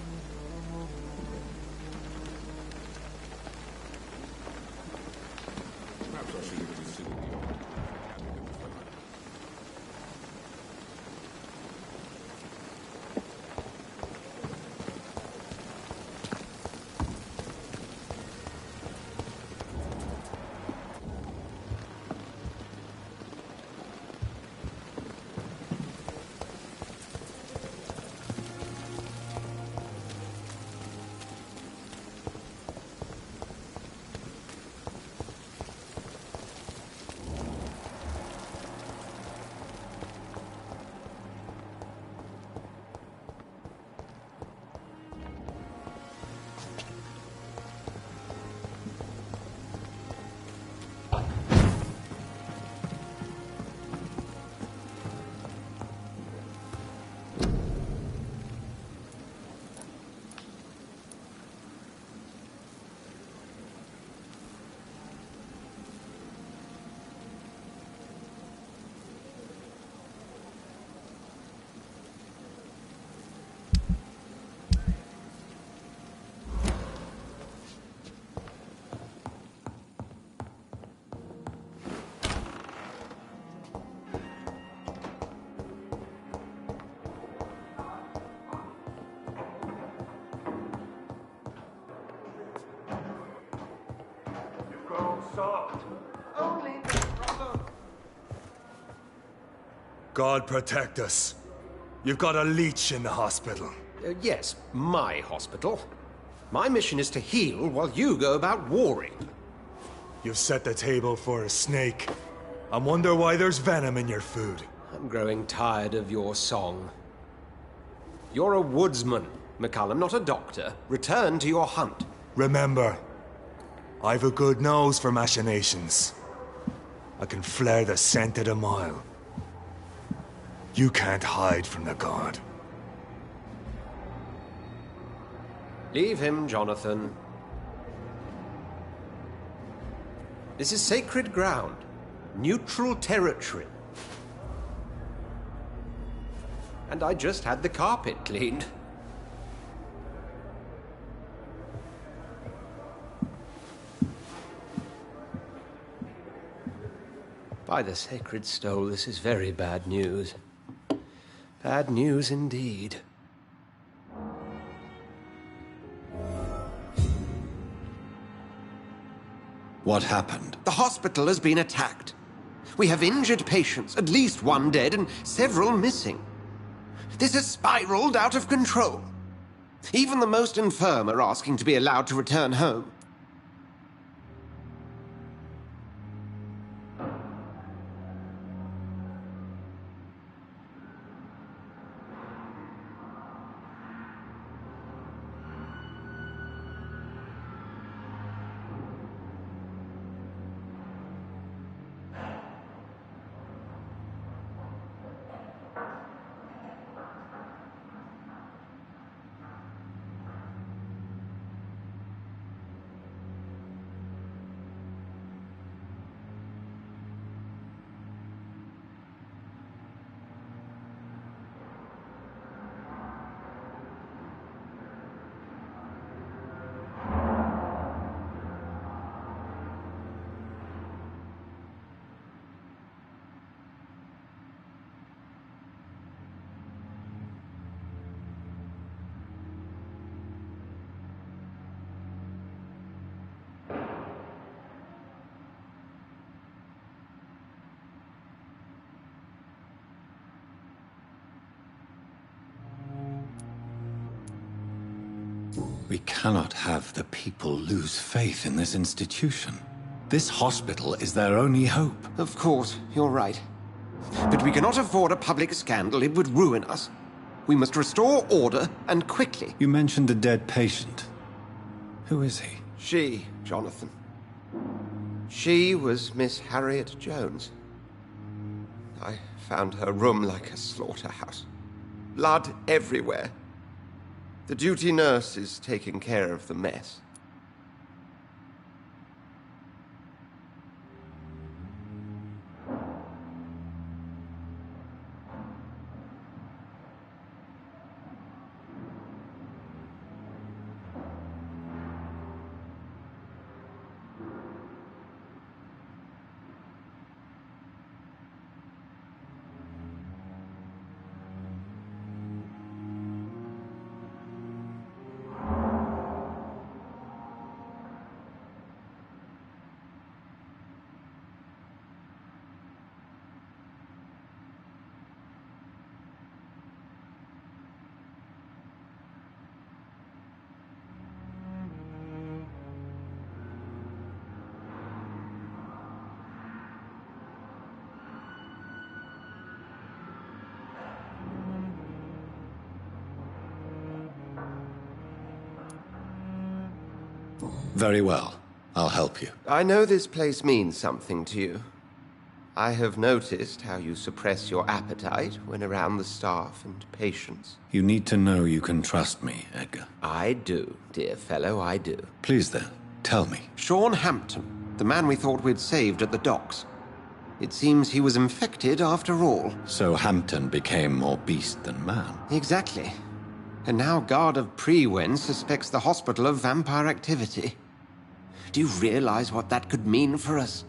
Q: God protect us. You've got a leech in the hospital.
N: Yes, my hospital. My mission is to heal while you go about warring.
Q: You've set the table for a snake. I wonder why there's venom in your food.
N: I'm growing tired of your song. You're a woodsman, McCallum, not a doctor. Return to your hunt.
Q: Remember, I've a good nose for machinations. I can flare the scent at a mile. You can't hide from the god.
N: Leave him, Jonathan. This is sacred ground. Neutral territory. And I just had the carpet cleaned. By the sacred stole, this is very bad news. Bad news indeed.
J: What happened?
N: The hospital has been attacked. We have injured patients, at least one dead and several missing. This has spiraled out of control. Even the most infirm are asking to be allowed to return home.
J: We cannot have the people lose faith in this institution. This hospital is their only hope.
N: Of course, you're right. But we cannot afford a public scandal. It would ruin us. We must restore order, and quickly.
J: You mentioned a dead patient. Who is he?
N: She, Jonathan. She was Miss Harriet Jones. I found her room like a slaughterhouse. Blood everywhere. The duty nurse is taking care of the mess.
J: Very well. I'll help you.
N: I know this place means something to you. I have noticed how you suppress your appetite when around the staff and patients.
J: You need to know you can trust me, Edgar.
N: I do, dear fellow, I do.
J: Please then, tell me.
N: Sean Hampton, the man we thought we'd saved at the docks. It seems he was infected after all.
J: So Hampton became more beast than man.
N: Exactly. And now Guard of Prewen suspects the hospital of vampire activity. Do you realize what that could mean for us?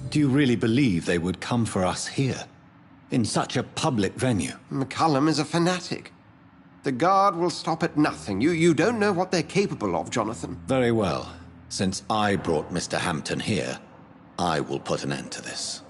J: Do you really believe they would come for us here? In such a public venue?
N: McCullum is a fanatic. The Guard will stop at nothing. You don't know what they're capable of, Jonathan.
J: Very well. Since I brought Mr. Hampton here, I will put an end to this.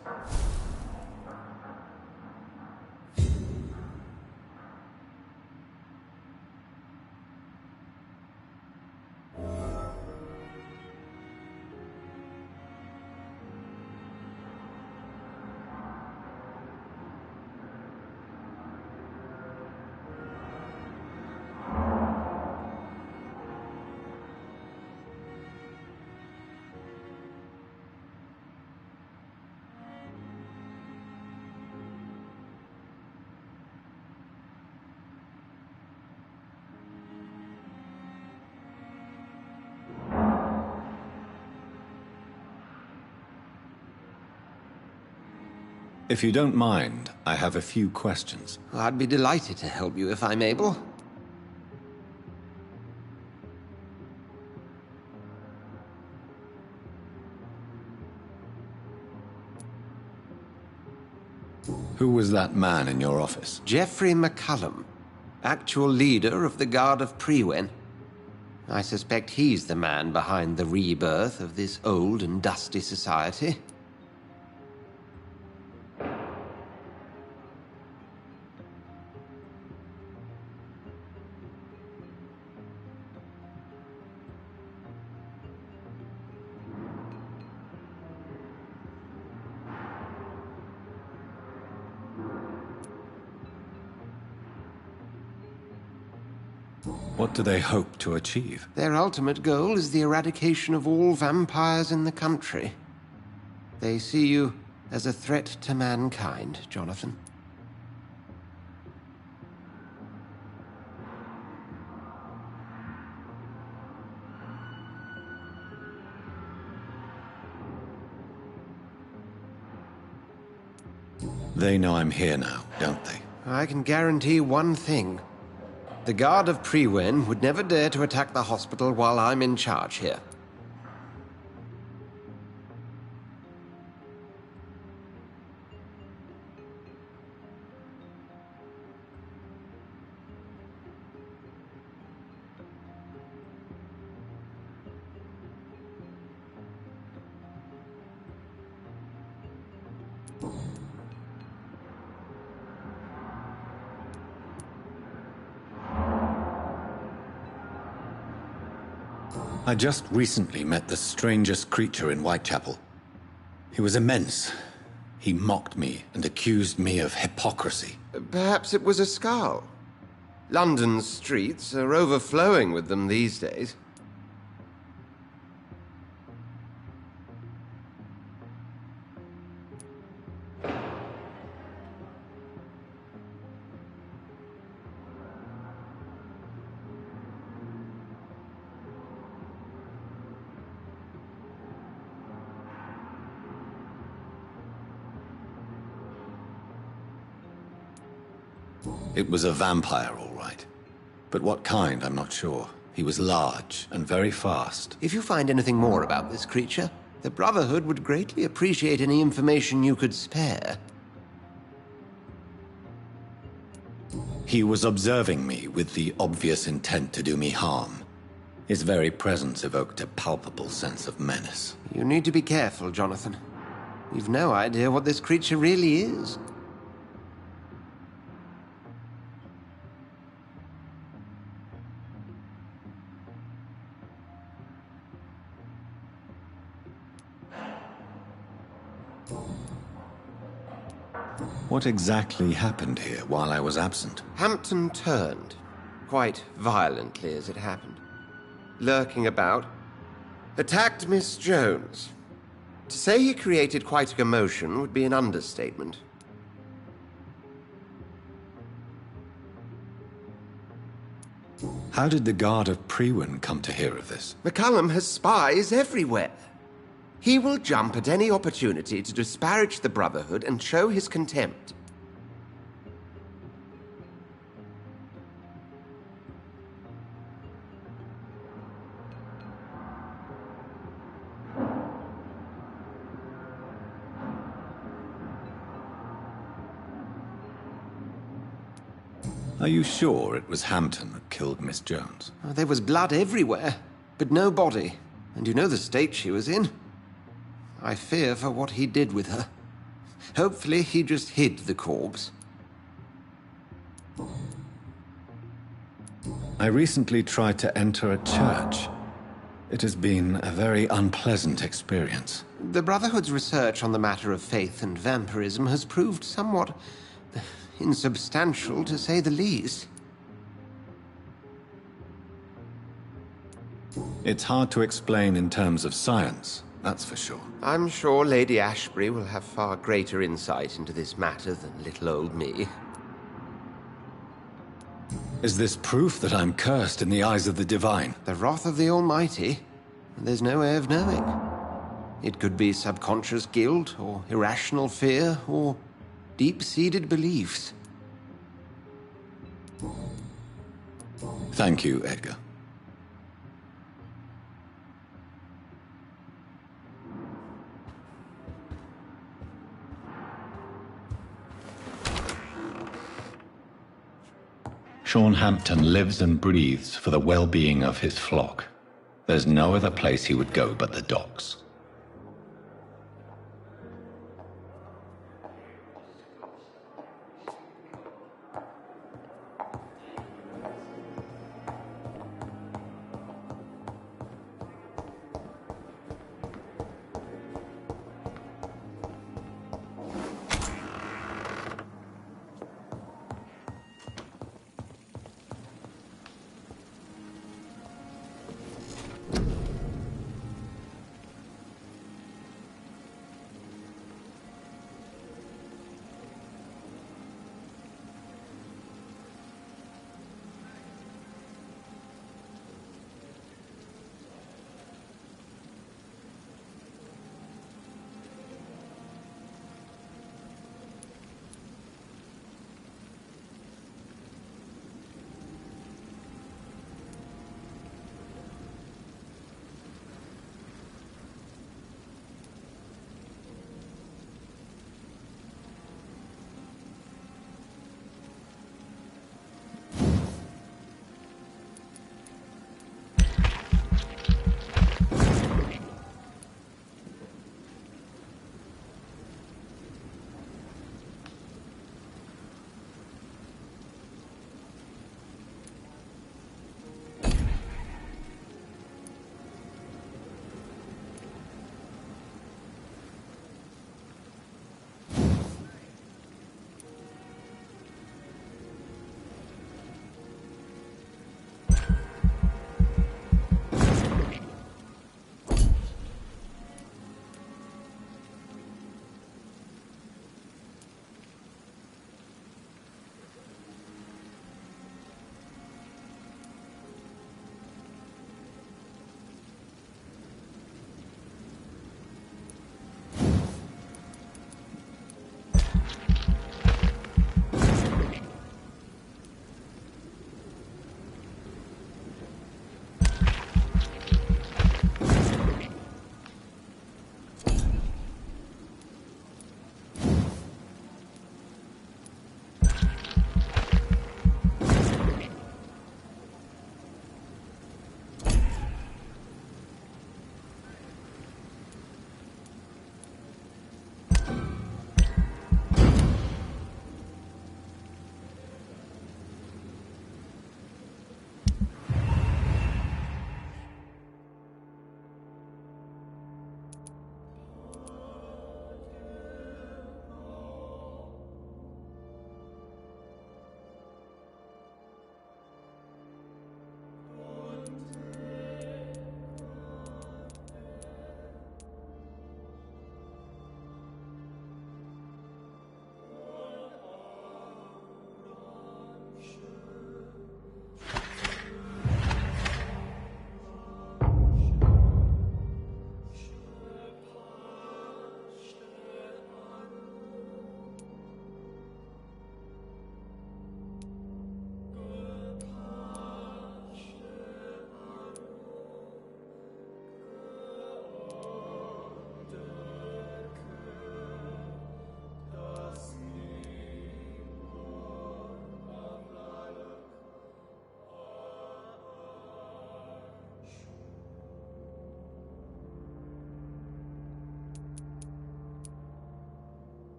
J: If you don't mind, I have a few questions.
N: I'd be delighted to help you if I'm able.
J: Who was that man in your office?
N: Geoffrey McCullum, actual leader of the Guard of Prewen. I suspect he's the man behind the rebirth of this old and dusty society.
J: What do they hope to achieve?
N: Their ultimate goal is the eradication of all vampires in the country. They see you as a threat to mankind, Jonathan.
J: They know I'm here now, don't they?
N: I can guarantee one thing. The Guard of Prewen would never dare to attack the hospital while I'm in charge here.
J: I just recently met the strangest creature in Whitechapel. He was immense. He mocked me and accused me of hypocrisy.
N: Perhaps it was a skull. London's streets are overflowing with them these days.
J: It was a vampire, all right. But what kind, I'm not sure. He was large and very fast.
N: If you find anything more about this creature, the Brotherhood would greatly appreciate any information you could spare.
J: He was observing me with the obvious intent to do me harm. His very presence evoked a palpable sense of menace.
N: You need to be careful, Jonathan. You've no idea what this creature really is.
J: What exactly happened here while I was absent?
N: Hampton turned, quite violently as it happened. Lurking about, attacked Miss Jones. To say he created quite a commotion would be an understatement.
J: How did the Guard of Prewen come to hear of this?
N: McCullum has spies everywhere. He will jump at any opportunity to disparage the Brotherhood and show his contempt.
H: Are you sure it was Hampton that killed Miss Jones?
N: There was blood everywhere, but no body. And you know the state she was in. I fear for what he did with her. Hopefully he just hid the corpse.
H: I recently tried to enter a church. It has been a very unpleasant experience.
N: The Brotherhood's research on the matter of faith and vampirism has proved somewhat insubstantial, to say the least.
H: It's hard to explain in terms of science, that's for sure.
N: I'm sure Lady Ashbury will have far greater insight into this matter than little old me.
H: Is this proof that I'm cursed in the eyes of the divine?
N: The wrath of the Almighty? There's no way of knowing. It could be subconscious guilt, or irrational fear, or deep-seated beliefs.
H: Thank you, Edgar. Sean Hampton lives and breathes for the well-being of his flock. There's no other place he would go but the docks.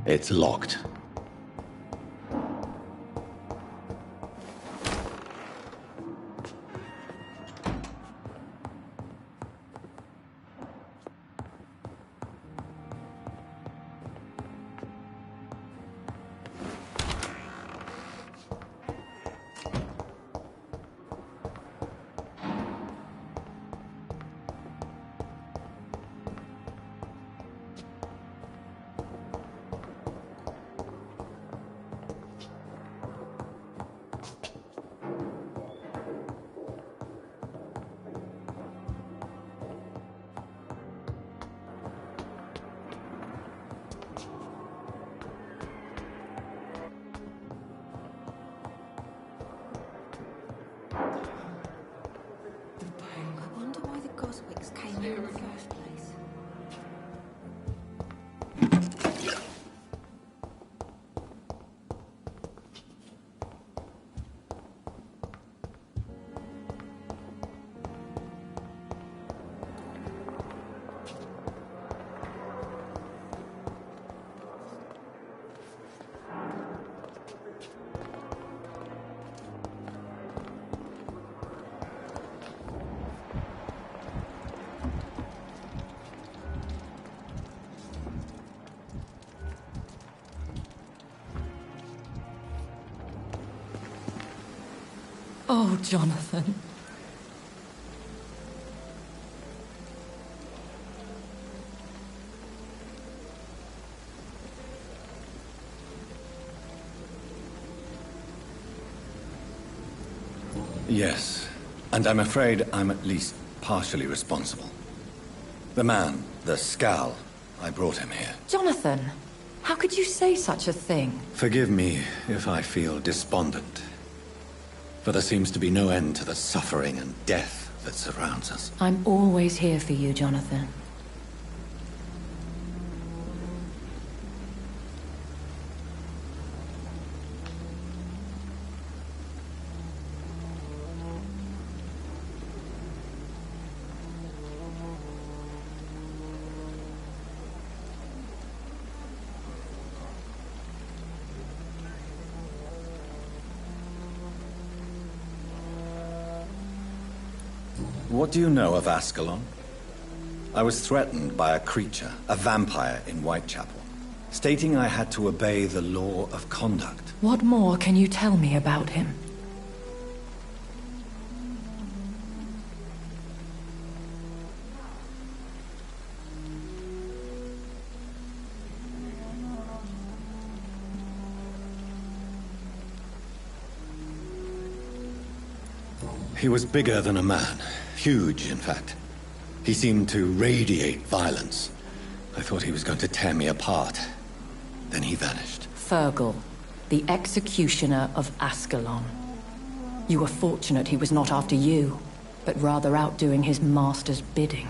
H: It's locked.
R: I wonder why the Goswicks came here in the first place.
F: Oh, Jonathan.
A: Yes, and I'm afraid I'm at least partially responsible. The man, the Scowl, I brought him here.
F: Jonathan, how could you say such a thing?
A: Forgive me if I feel despondent. For there seems to be no end to the suffering and death that surrounds us.
F: I'm always here for you, Jonathan.
A: What do you know of Ascalon? I was threatened by a creature, a vampire in Whitechapel, stating I had to obey the law of conduct.
F: What more can you tell me about him?
A: He was bigger than a man. Huge, in fact. He seemed to radiate violence. I thought he was going to tear me apart. Then he vanished.
F: Fergal, the executioner of Ascalon. You were fortunate he was not after you, but rather out doing his master's bidding.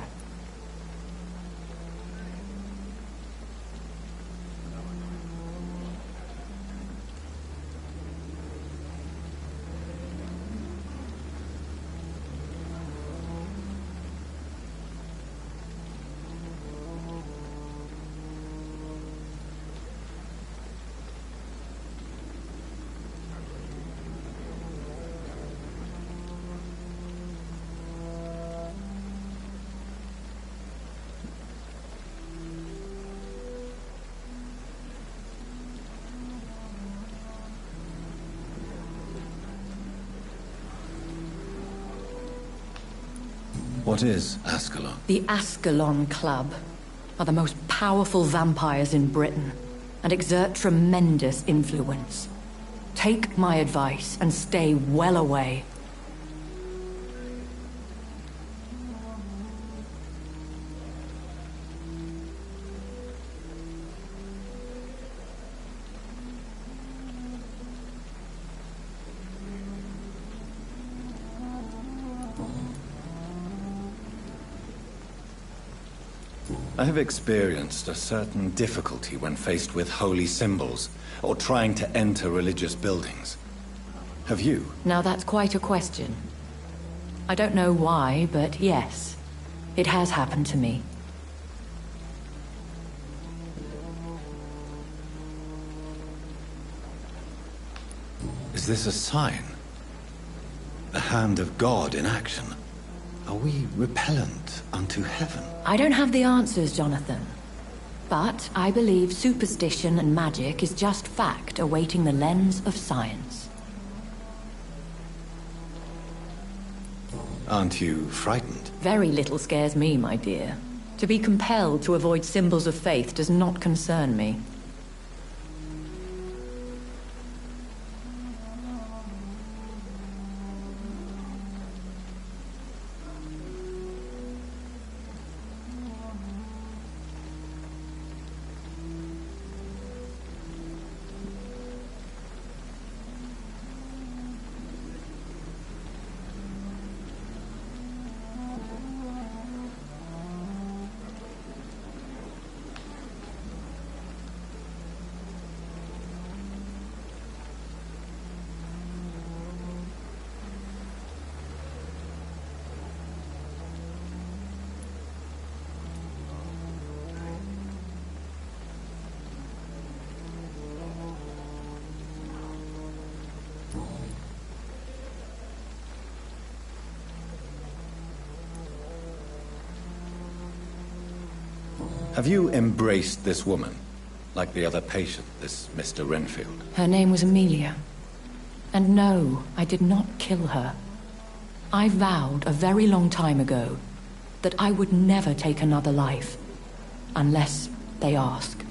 A: What is Ascalon?
F: The Ascalon Club are the most powerful vampires in Britain and exert tremendous influence. Take my advice and stay well away.
A: I have experienced a certain difficulty when faced with holy symbols, or trying to enter religious buildings. Have you?
F: Now that's quite a question. I don't know why, but yes, it has happened to me.
H: Is this a sign? The hand of God in action? Are we repellent unto heaven?
F: I don't have the answers, Jonathan. But I believe superstition and magic is just fact awaiting the lens of science.
H: Aren't you frightened?
F: Very little scares me, my dear. To be compelled to avoid symbols of faith does not concern me.
H: Have you embraced this woman? Like the other patient, this Mr. Renfield?
F: Her name was Amelia. And no, I did not kill her. I vowed a very long time ago that I would never take another life, unless they ask.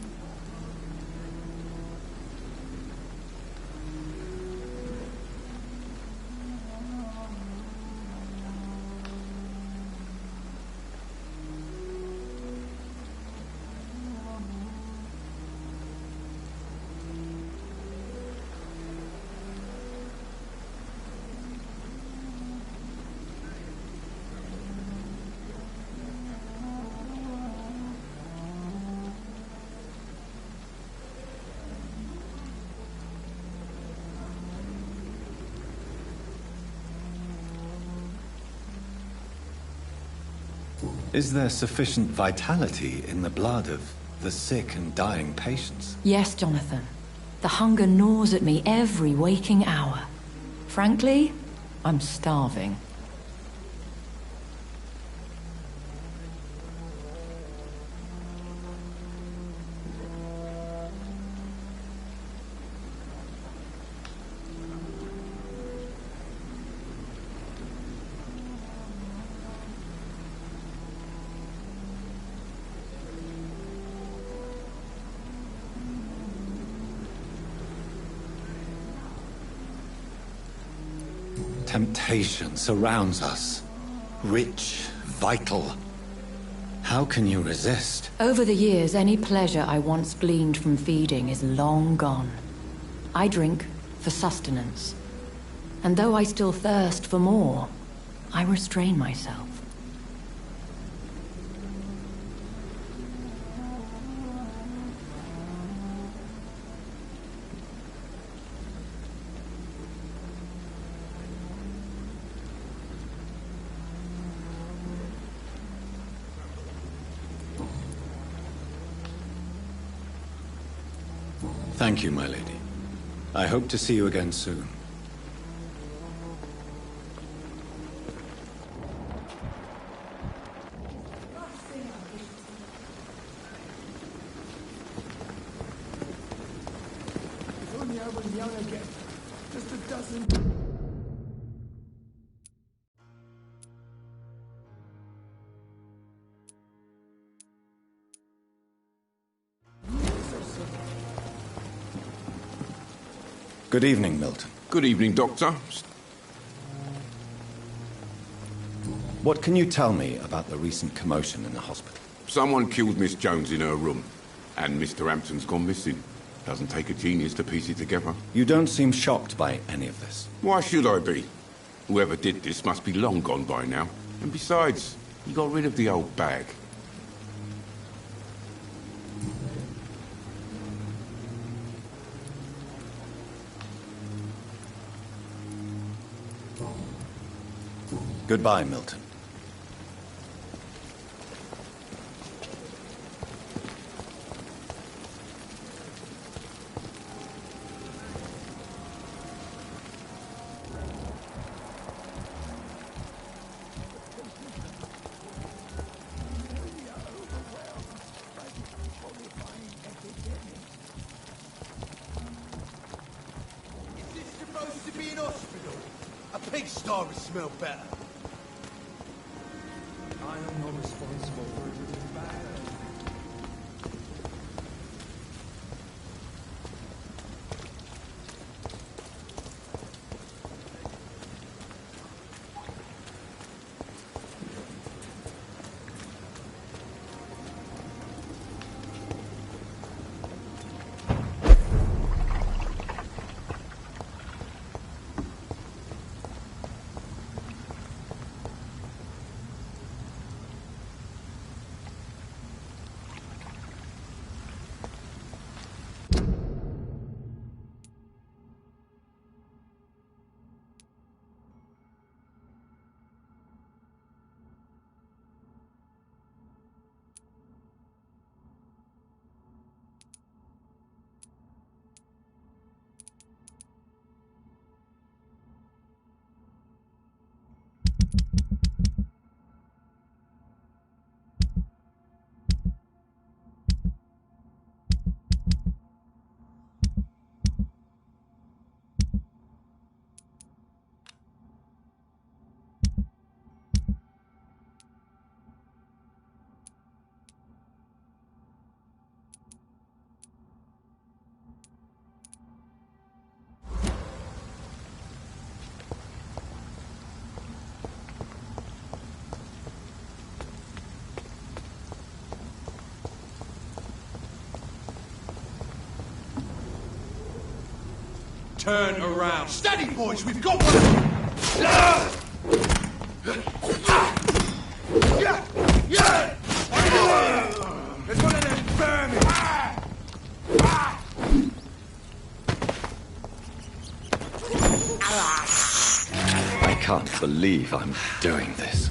H: Is there sufficient vitality in the blood of the sick and dying patients?
F: Yes, Jonathan. The hunger gnaws at me every waking hour. Frankly, I'm starving.
H: Temptation surrounds us. Rich, vital. How can you resist?
F: Over the years, any pleasure I once gleaned from feeding is long gone. I drink for sustenance. And though I still thirst for more, I restrain myself.
H: Thank you, my lady. I hope to see you again soon.
D: If only I was young again. Just a dozen...
H: Good evening, Milton.
B: Good evening, Doctor.
H: What can you tell me about the recent commotion in the hospital?
B: Someone killed Miss Jones in her room, and Mr. Hampton's gone missing. Doesn't take a genius to piece it together.
H: You don't seem shocked by any of this.
B: Why should I be? Whoever did this must be long gone by now. And besides, he got rid of the old bag.
H: Goodbye, Milton.
S: supposed to be in hospital? A pigsty would smell better.
Q: I am not responsible for everything bad.
S: Turn around. Steady, boys, we've got one. There's one of them vermin.
A: I can't believe I'm doing this.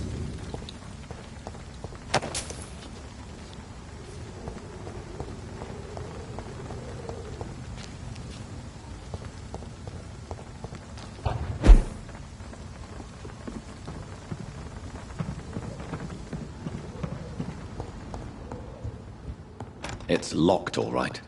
A: It's locked, all right.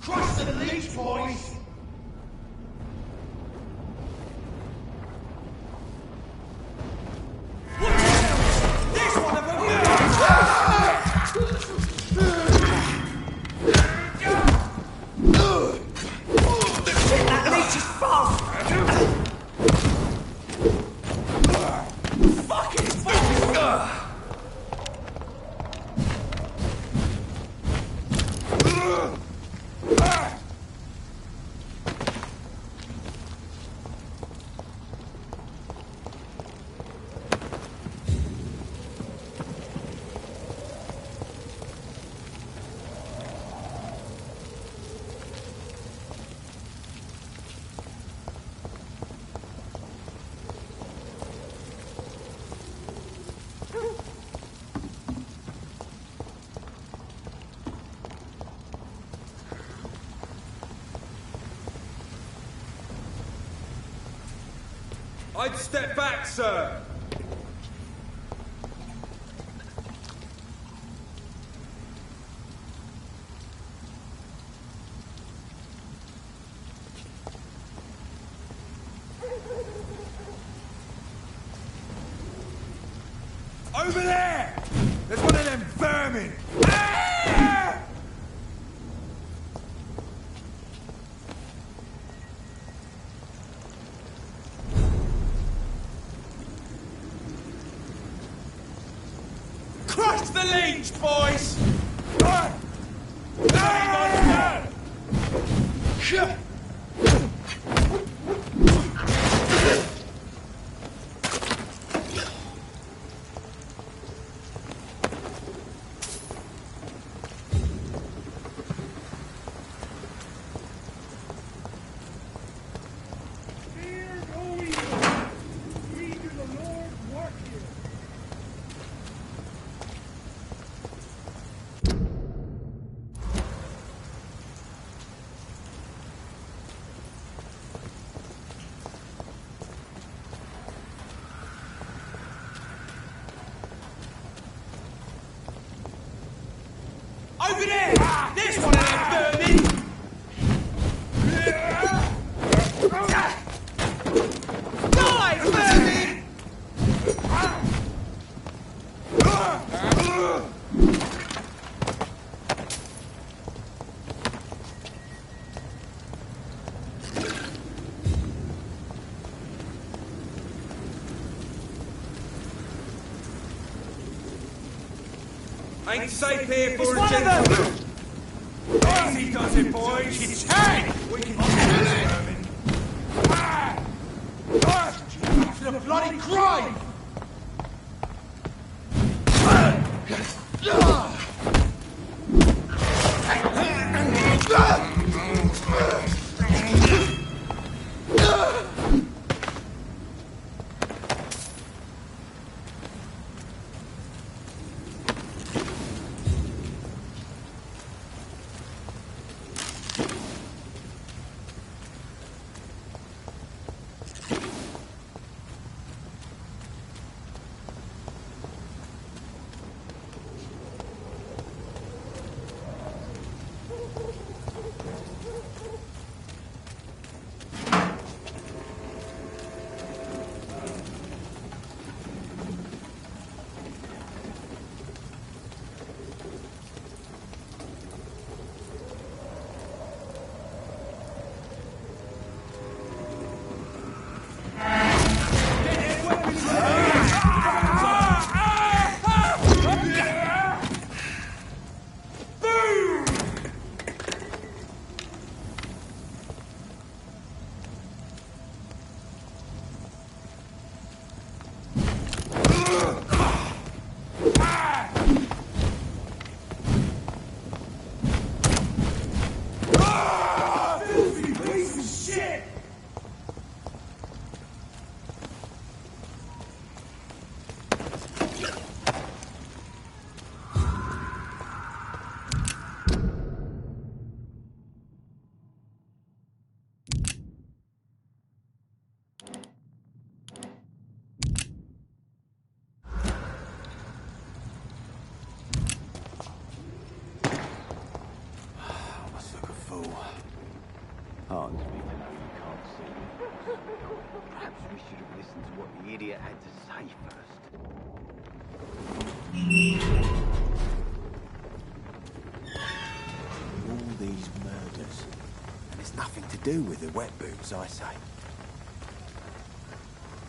S: Cross the leech, boys! This one of them! That leech is fast! Fucking fast! I'd step back, sir.
Q: Over there! There's one of them vermin! Ah! Crush the leech, boys! Over there! There's one of them vermin! Die, vermin! Ain't safe here for a gentleman. Easy does it, boys. It's hey! We can kill it. To the bloody crime!
I: Pardon me for knowing you can't see me. Perhaps we should have listened to what the idiot had to say first. All these murders, and it's nothing to do with the wet boots, I say.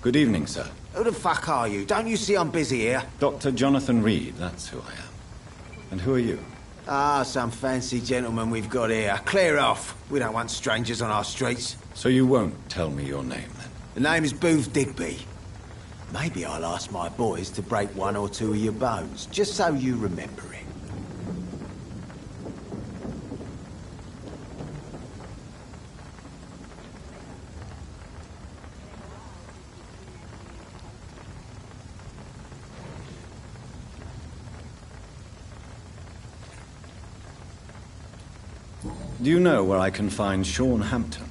J: Good evening, sir.
I: Who the fuck are you? Don't you see I'm busy here?
J: Dr. Jonathan Reed, that's who I am. And who are you?
I: Ah, some fancy gentleman we've got here. Clear off. We don't want strangers on our streets.
J: So you won't tell me your name, then?
I: The name is Booth Digby. Maybe I'll ask my boys to break one or two of your bones, just so you remember it.
J: Do you know where I can find Sean Hampton?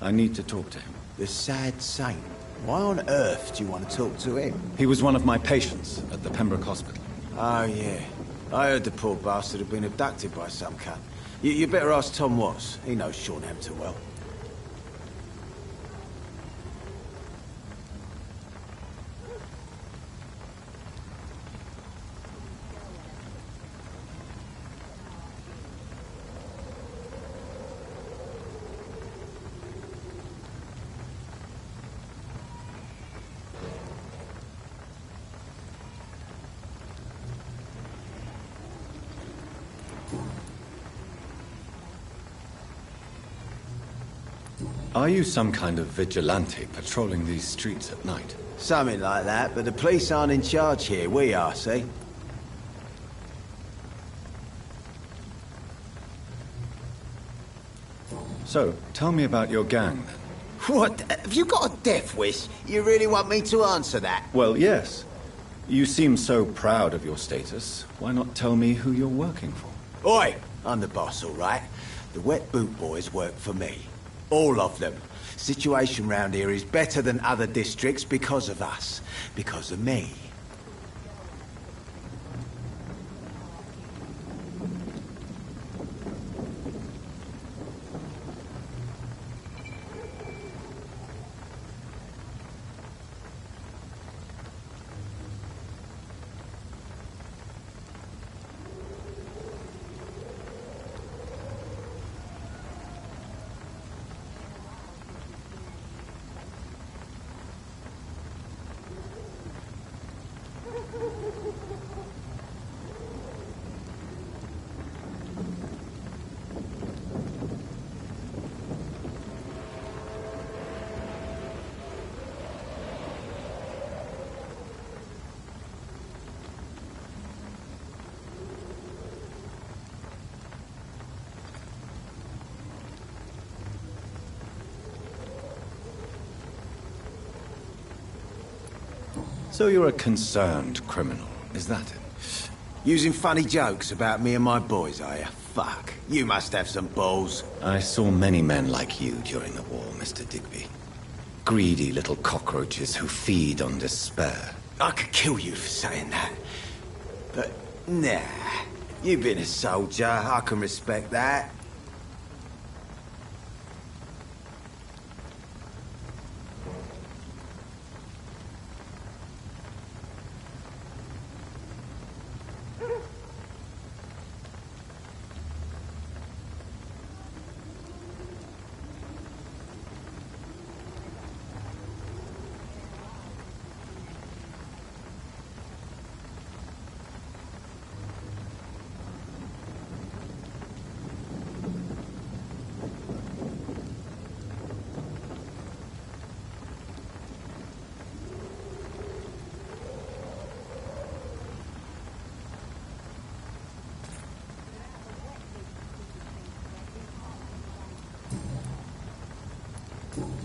J: I need to talk to him.
I: The sad saint. Why on earth do you want to talk to him?
J: He was one of my patients at the Pembroke Hospital.
I: Oh, yeah. I heard the poor bastard had been abducted by some cunt. You better ask Tom Watts. He knows Sean Hampton well.
J: Are you some kind of vigilante patrolling these streets at night?
I: Something like that, but the police aren't in charge here. We are, see?
J: So, tell me about your gang, then.
I: What? Have you got a death wish? You really want me to answer that?
J: Well, yes. You seem so proud of your status. Why not tell me who you're working for?
I: Oi! I'm the boss, all right? The Wet Boot Boys work for me. All of them. Situation round here is better than other districts because of us. Because of me.
J: So you're a concerned criminal, is that it?
I: Using funny jokes about me and my boys, are you? Fuck. You must have some balls.
J: I saw many men like you during the war, Mr. Digby. Greedy little cockroaches who feed on despair.
I: I could kill you for saying that. But, nah. You've been a soldier. I can respect that.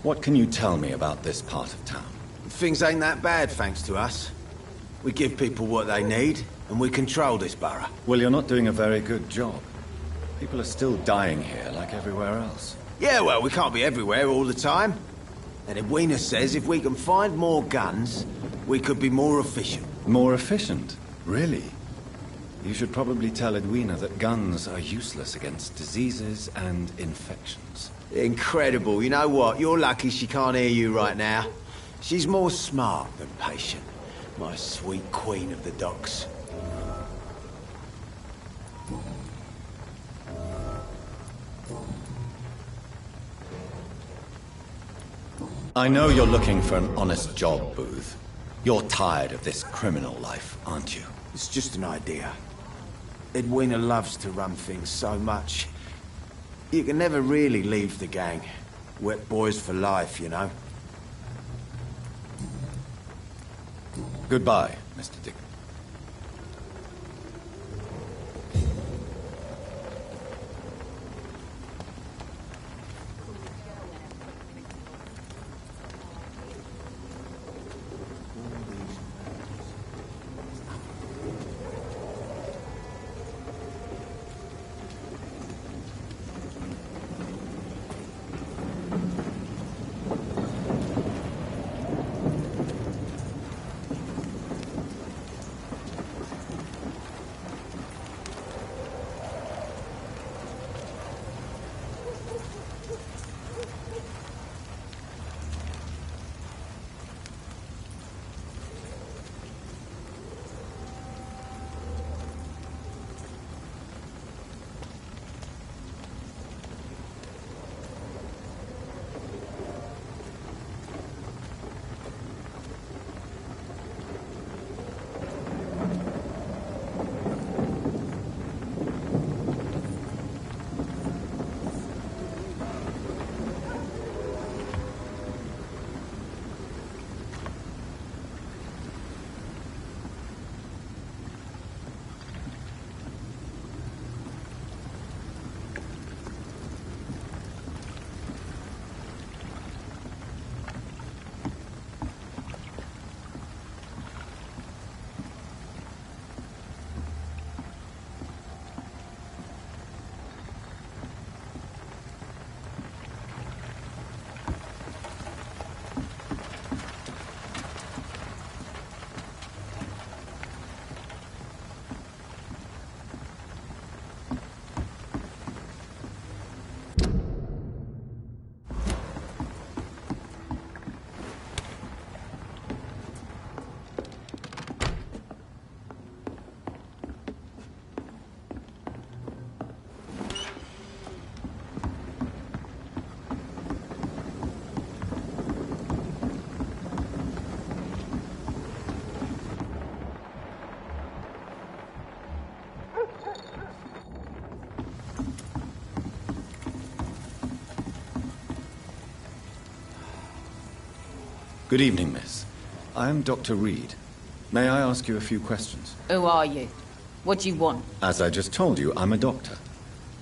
J: What can you tell me about this part of town?
I: Things ain't that bad, thanks to us. We give people what they need, and we control this borough.
J: Well, you're not doing a very good job. People are still dying here, like everywhere else.
I: Yeah, well, we can't be everywhere all the time. And Edwina says if we can find more guns, we could be more efficient.
J: More efficient? Really? You should probably tell Edwina that guns are useless against diseases and infections.
I: Incredible. You know what? You're lucky she can't hear you right now. She's more smart than patient. My sweet queen of the docks.
J: I know you're looking for an honest job, Booth. You're tired of this criminal life, aren't you?
I: It's just an idea. Edwina loves to run things so much. You can never really leave the gang. Wet boys for life, you know.
J: Goodbye, Mr. Dick.
A: Good evening, miss. I am Dr. Reed. May I ask you a few questions?
T: Who are you? What do you want?
A: As I just told you, I'm a doctor.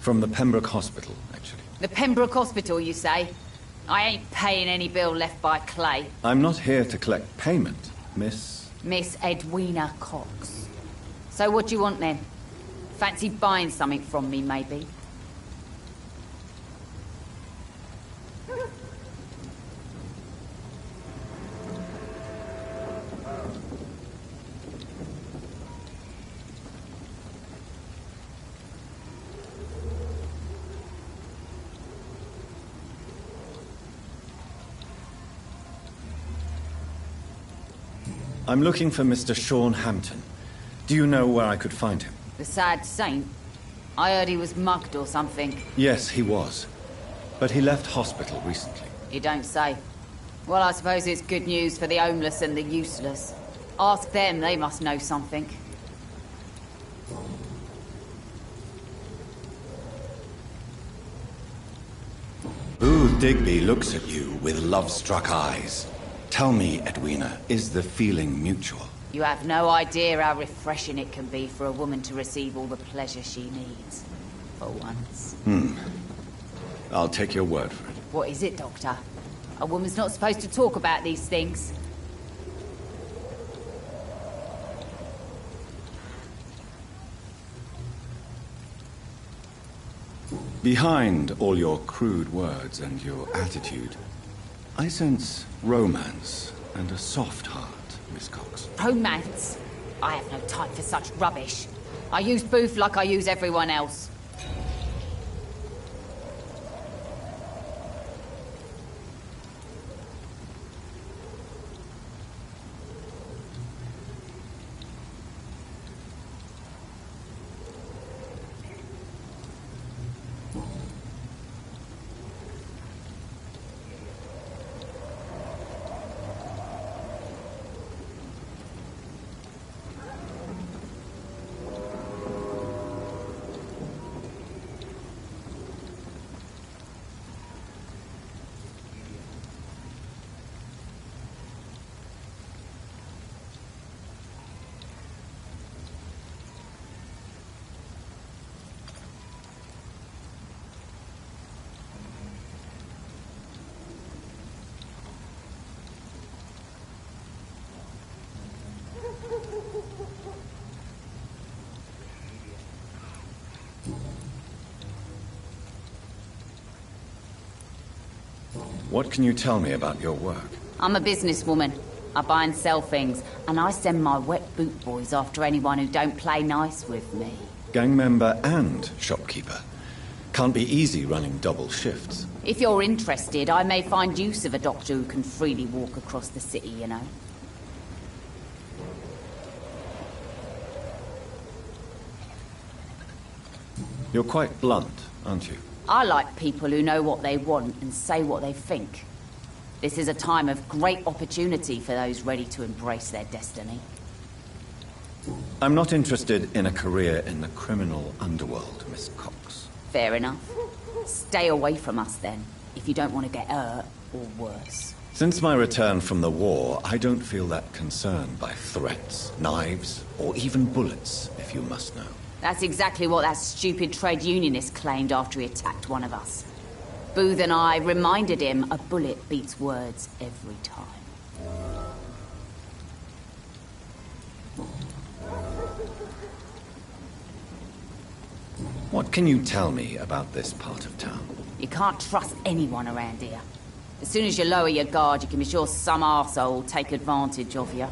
A: From the Pembroke Hospital, actually.
T: The Pembroke Hospital, you say? I ain't paying any bill left by Clay.
A: I'm not here to collect payment, Miss...
T: Miss Edwina Cox. So what do you want then? Fancy buying something from me, maybe?
A: I'm looking for Mr. Sean Hampton. Do you know where I could find him?
T: The sad saint? I heard he was mugged or something.
A: Yes, he was. But he left hospital recently.
T: You don't say. Well, I suppose it's good news for the homeless and the useless. Ask them, they must know something.
A: Booth Digby looks at you with love-struck eyes. Tell me, Edwina, is the feeling mutual?
T: You have no idea how refreshing it can be for a woman to receive all the pleasure she needs. For once.
A: I'll take your word for it.
T: What is it, Doctor? A woman's not supposed to talk about these things.
A: Behind all your crude words and your attitude, I sense romance and a soft heart, Miss Cox.
T: Romance? I have no time for such rubbish. I use Booth like I use everyone else.
A: What can you tell me about your work?
T: I'm a businesswoman. I buy and sell things, and I send my wet boot boys after anyone who don't play nice with me.
A: Gang member and shopkeeper. Can't be easy running double shifts.
T: If you're interested, I may find use of a doctor who can freely walk across the city, you know.
A: You're quite blunt, aren't you?
T: I like people who know what they want and say what they think. This is a time of great opportunity for those ready to embrace their destiny.
A: I'm not interested in a career in the criminal underworld, Miss Cox.
T: Fair enough. Stay away from us then, if you don't want to get hurt or worse.
A: Since my return from the war, I don't feel that concerned by threats, knives, or even bullets, if you must know.
T: That's exactly what that stupid trade unionist claimed after he attacked one of us. Booth and I reminded him a bullet beats words every time.
A: What can you tell me about this part of town?
T: You can't trust anyone around here. As soon as you lower your guard, you can be sure some arsehole will take advantage of you.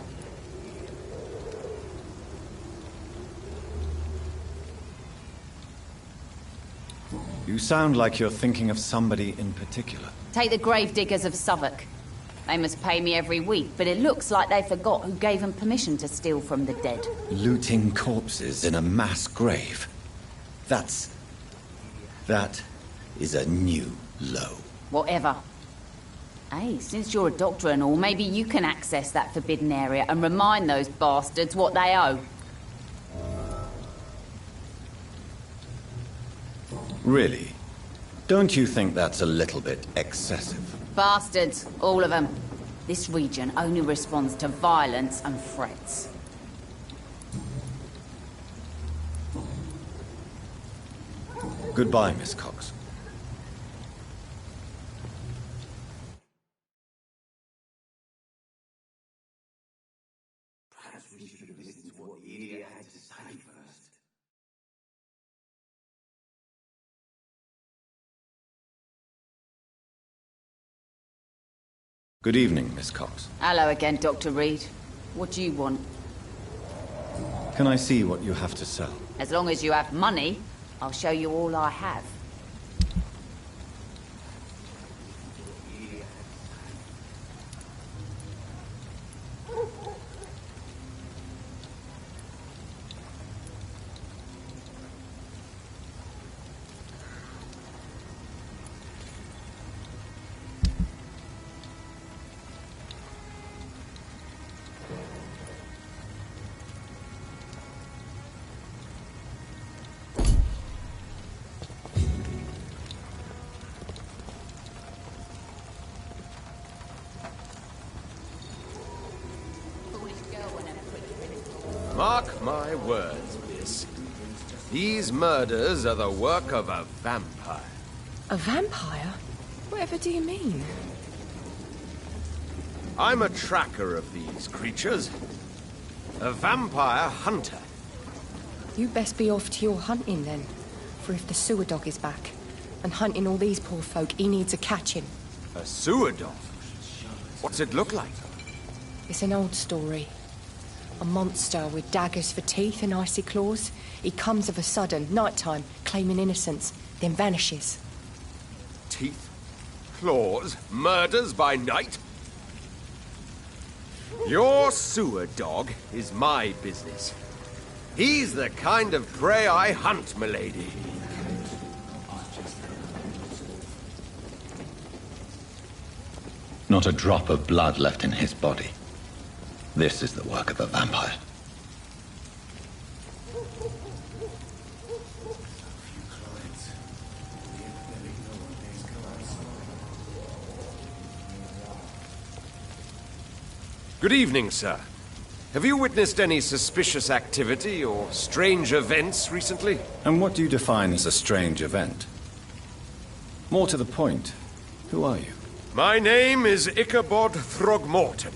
A: You sound like you're thinking of somebody in particular.
T: Take the gravediggers of Southwark. They must pay me every week, but it looks like they forgot who gave them permission to steal from the dead.
A: Looting corpses in a mass grave. That is a new low.
T: Whatever. Hey, since you're a doctor and all, maybe you can access that forbidden area and remind those bastards what they owe.
A: Really? Don't you think that's a little bit excessive?
T: Bastards, all of them. This region only responds to violence and threats.
J: Goodbye, Miss Cox. Good evening, Miss Cox.
T: Hello again, Dr. Reed. What do you want?
J: Can I see what you have to sell?
T: As long as you have money, I'll show you all I have.
M: Mark my words, miss. These murders are the work of a vampire.
F: A vampire? Whatever do you mean?
M: I'm a tracker of these creatures. A vampire hunter.
F: You best be off to your hunting then. For if the sewer dog is back, and hunting all these poor folk, he needs a catching.
M: A sewer dog? What's it look like?
F: It's an old story. A monster with daggers for teeth and icy claws. He comes of a sudden, nighttime, claiming innocence, then vanishes.
M: Teeth? Claws? Murders by night? Your sewer dog is my business. He's the kind of prey I hunt, milady.
H: Not a drop of blood left in his body. This is the work of a vampire.
M: Good evening, sir. Have you witnessed any suspicious activity or strange events recently?
J: And what do you define as a strange event? More to the point, who are you?
M: My name is Ichabod Throgmorton,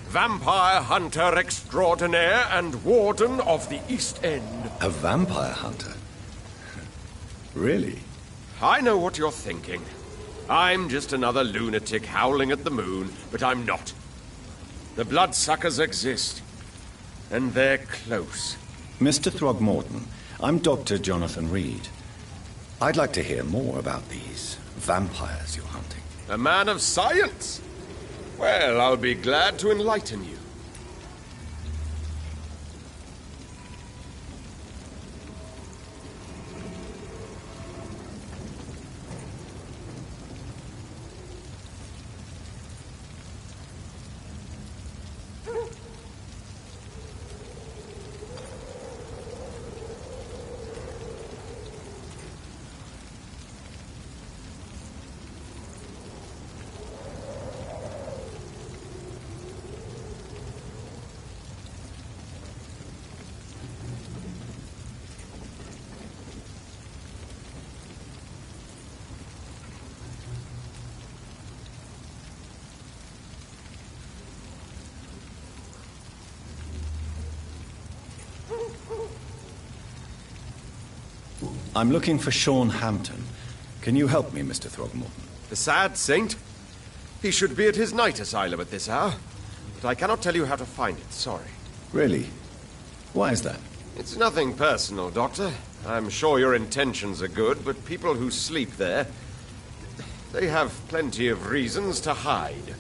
M: vampire hunter extraordinaire and warden of the East End.
J: A vampire hunter? Really?
M: I know what you're thinking. I'm just another lunatic howling at the moon, but I'm not. The bloodsuckers exist, and they're close.
J: Mr. Throgmorton, I'm Dr. Jonathan Reed. I'd like to hear more about these vampires you're hunting.
M: A man of science? Well, I'll be glad to enlighten you.
J: I'm looking for Sean Hampton. Can you help me, Mr. Throgmorton?
M: The sad saint? He should be at his night asylum at this hour. But I cannot tell you how to find it, sorry.
J: Really? Why is that?
M: It's nothing personal, Doctor. I'm sure your intentions are good, but people who sleep there, they have plenty of reasons to hide.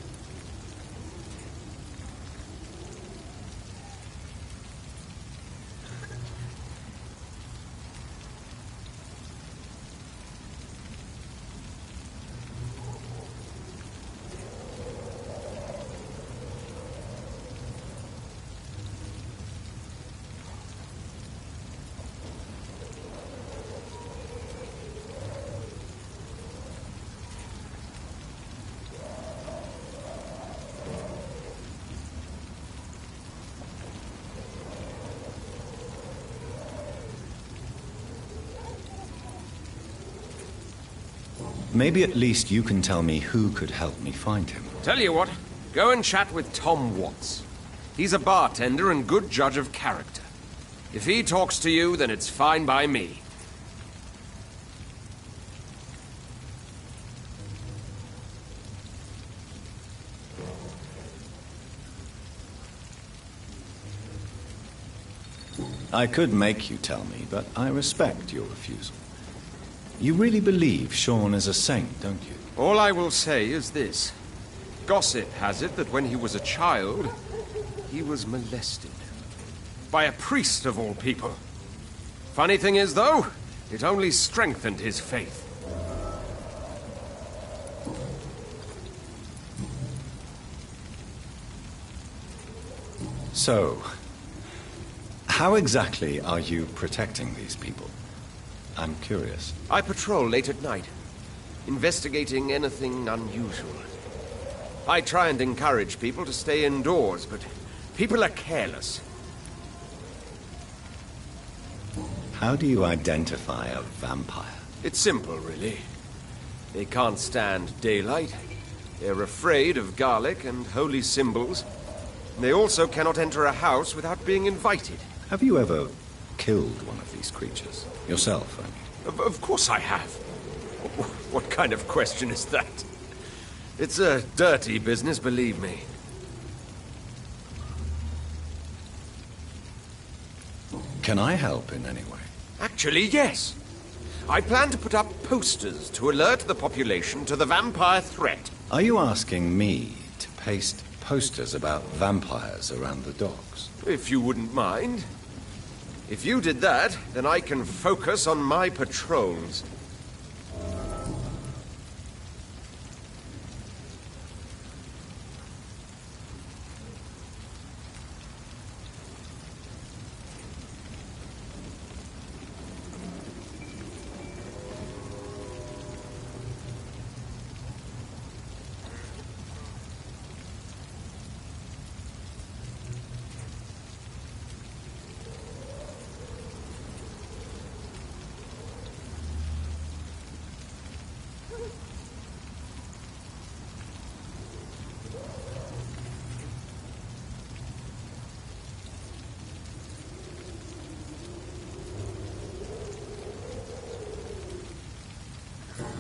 H: Maybe at least you can tell me who could help me find him.
M: Tell you what, go and chat with Tom Watts. He's a bartender and good judge of character. If he talks to you, then it's fine by me.
J: I could make you tell me, but I respect your refusal. You really believe Sean is a saint, don't you?
M: All I will say is this. Gossip has it that when he was a child, he was molested. By a priest of all people. Funny thing is, though, it only strengthened his faith.
J: So, how exactly are you protecting these people? I'm curious.
M: I patrol late at night, investigating anything unusual. I try and encourage people to stay indoors, but people are careless.
J: How do you identify a vampire?
M: It's simple, really. They can't stand daylight. They're afraid of garlic and holy symbols. They also cannot enter a house without being invited.
J: Have you ever killed one of these creatures? Yourself, I mean.
M: Of course I have. What kind of question is that? It's a dirty business, believe me.
J: Can I help in any way?
M: Actually, yes. I plan to put up posters to alert the population to the vampire threat.
J: Are you asking me to paste posters about vampires around the docks?
M: If you wouldn't mind. If you did that, then I can focus on my patrols.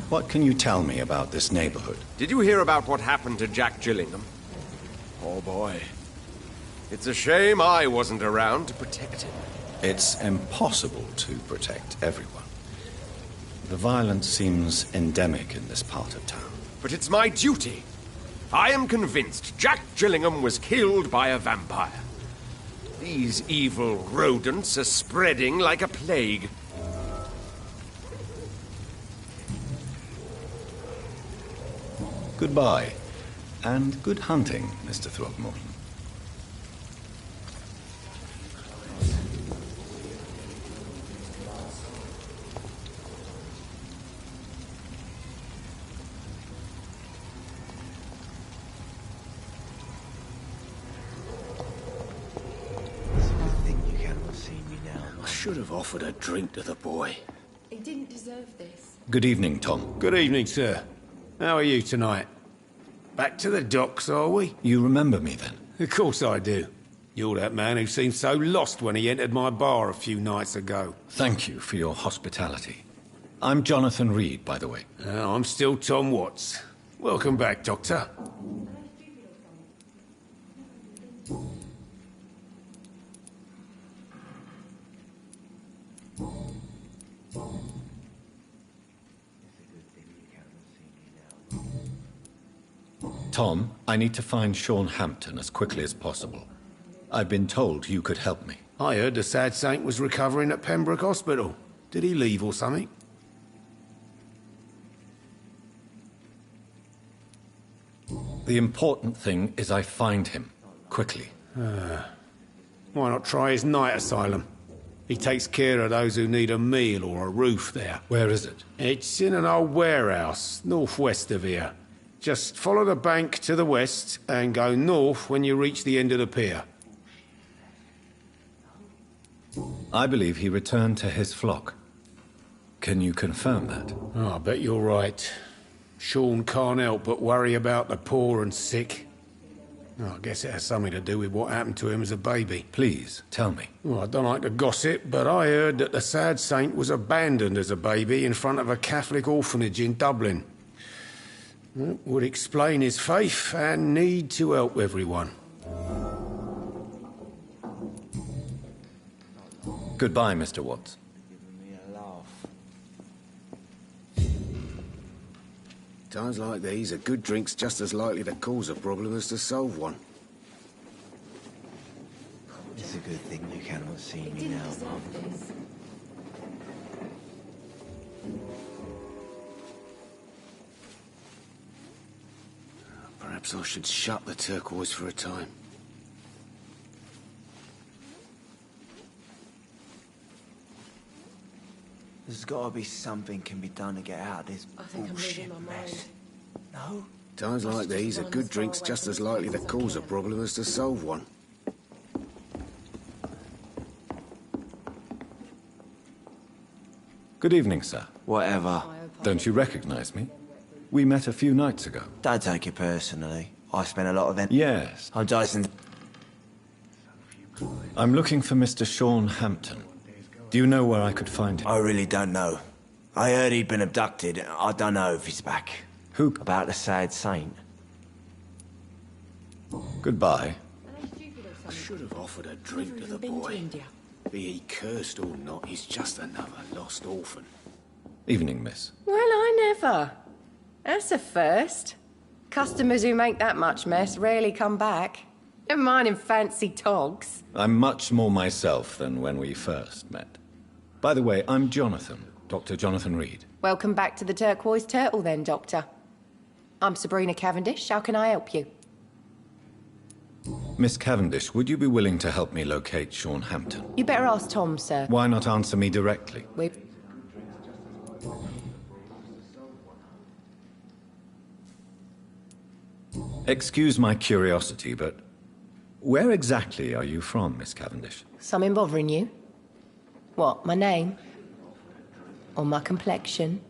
J: What can you tell me about this neighborhood?
M: Did you hear about what happened to Jack Gillingham? Oh boy. It's a shame I wasn't around to protect him.
J: It's impossible to protect everyone. The violence seems endemic in this part of town.
M: But it's my duty. I am convinced Jack Gillingham was killed by a vampire. These evil rodents are spreading like a plague.
J: Goodbye, and good hunting, Mr. Throckmorton.
U: I should have offered a drink to the boy.
R: He didn't deserve this.
J: Good evening, Tom.
L: Good evening, sir. How are you tonight? Back to the docks, are we?
J: You remember me, then?
L: Of course I do. You're that man who seemed so lost when he entered my bar a few nights ago.
J: Thank you for your hospitality. I'm Jonathan Reed, by the way.
L: I'm still Tom Watts. Welcome back, Doctor.
J: Tom, I need to find Sean Hampton as quickly as possible. I've been told you could help me.
L: I heard the sad saint was recovering at Pembroke Hospital. Did he leave or something?
J: The important thing is I find him. Quickly.
L: Why not try his night asylum? He takes care of those who need a meal or a roof there.
J: Where is it?
L: It's in an old warehouse, northwest of here. Just follow the bank to the west and go north when you reach the end of the pier.
J: I believe he returned to his flock. Can you confirm that?
L: Oh, I bet you're right. Sean can't help but worry about the poor and sick. Oh, I guess it has something to do with what happened to him as a baby.
H: Please, tell me.
L: Well, I don't like to gossip, but I heard that the sad saint was abandoned as a baby in front of a Catholic orphanage in Dublin. That would explain his faith and need to help everyone.
J: Goodbye, Mr. Watts.
U: Times like these, a good drink's just as likely to cause a problem as to solve one.
K: It's a good thing you cannot see me now, Mum.
U: Perhaps I should shut the turquoise for a time.
K: There's got to be something can be done to get out of this bullshit mess. No?
U: Times like these, a good drink's just as likely to cause a problem as to solve one.
J: Good evening, sir.
K: Whatever.
J: Don't you recognize me? We met a few nights ago.
K: Don't take it personally. I spent a lot of...
J: Yes.
K: I'm Dyson.
J: I'm looking for Mr. Sean Hampton. Do you know where I could find him?
K: I really don't know. I heard he'd been abducted. I don't know if he's back.
J: Who?
K: About the sad saint.
J: Goodbye.
U: I should have offered a drink to the boy. Be he cursed or not, he's just another lost orphan.
J: Evening, miss.
V: Well, I never. That's a first. Customers who make that much mess rarely come back. Never mind in fancy togs.
J: I'm much more myself than when we first met. By the way, I'm Jonathan, Dr. Jonathan Reed.
V: Welcome back to the Turquoise Turtle then, Doctor. I'm Sabrina Cavendish. How can I help you?
J: Miss Cavendish, would you be willing to help me locate Sean Hampton?
V: You better ask Tom, sir.
J: Why not answer me directly? Excuse my curiosity, but where exactly are you from, Miss Cavendish?
V: Something bothering you? What, my name? Or my complexion?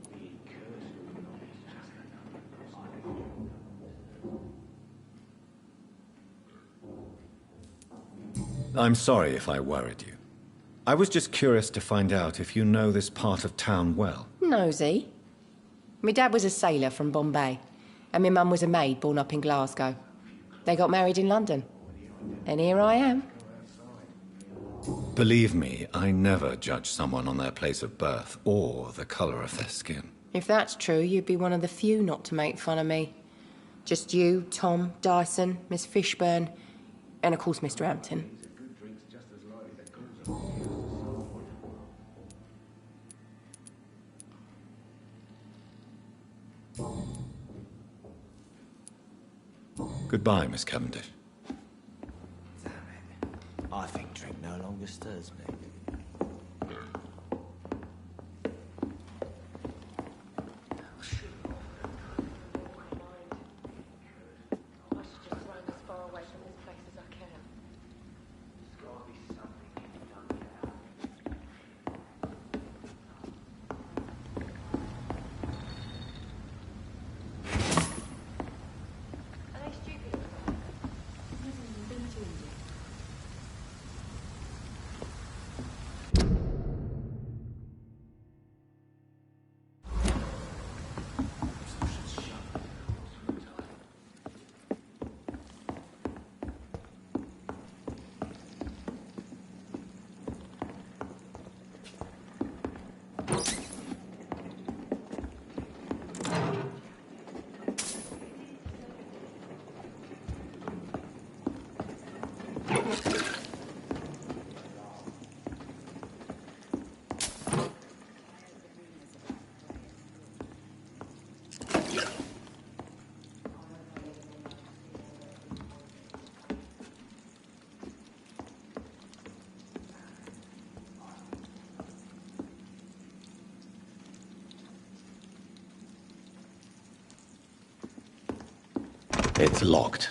J: I'm sorry if I worried you. I was just curious to find out if you know this part of town well.
V: Nosy. My dad was a sailor from Bombay, and my mum was a maid born up in Glasgow. They got married in London. And here I am.
J: Believe me, I never judge someone on their place of birth or the colour of their skin.
V: If that's true, you'd be one of the few not to make fun of me. Just you, Tom, Dyson, Miss Fishburne, and of course Mr. Hampton.
J: Goodbye, Miss Cavendish.
K: Damn it. I think drink no longer stirs me.
J: It's locked.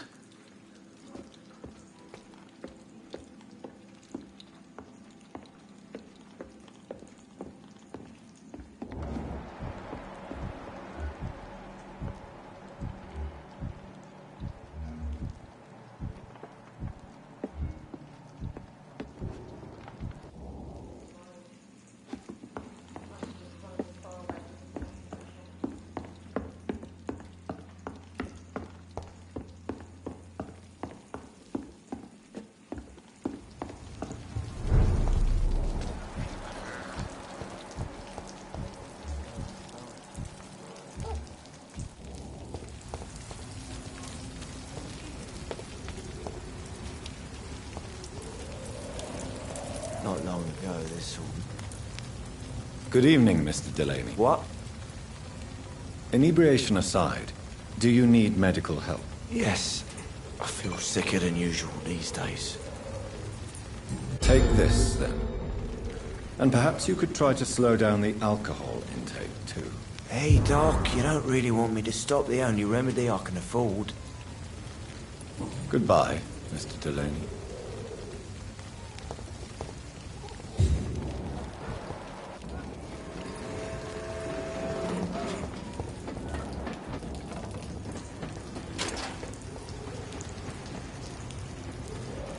K: long ago, this all...
J: Good evening, Mr. Delaney.
K: What?
J: Inebriation aside, do you need medical help?
K: Yes. I feel sicker than usual these days.
J: Take this, then. And perhaps you could try to slow down the alcohol intake, too.
K: Hey, Doc, you don't really want me to stop the only remedy I can afford.
J: Goodbye, Mr. Delaney.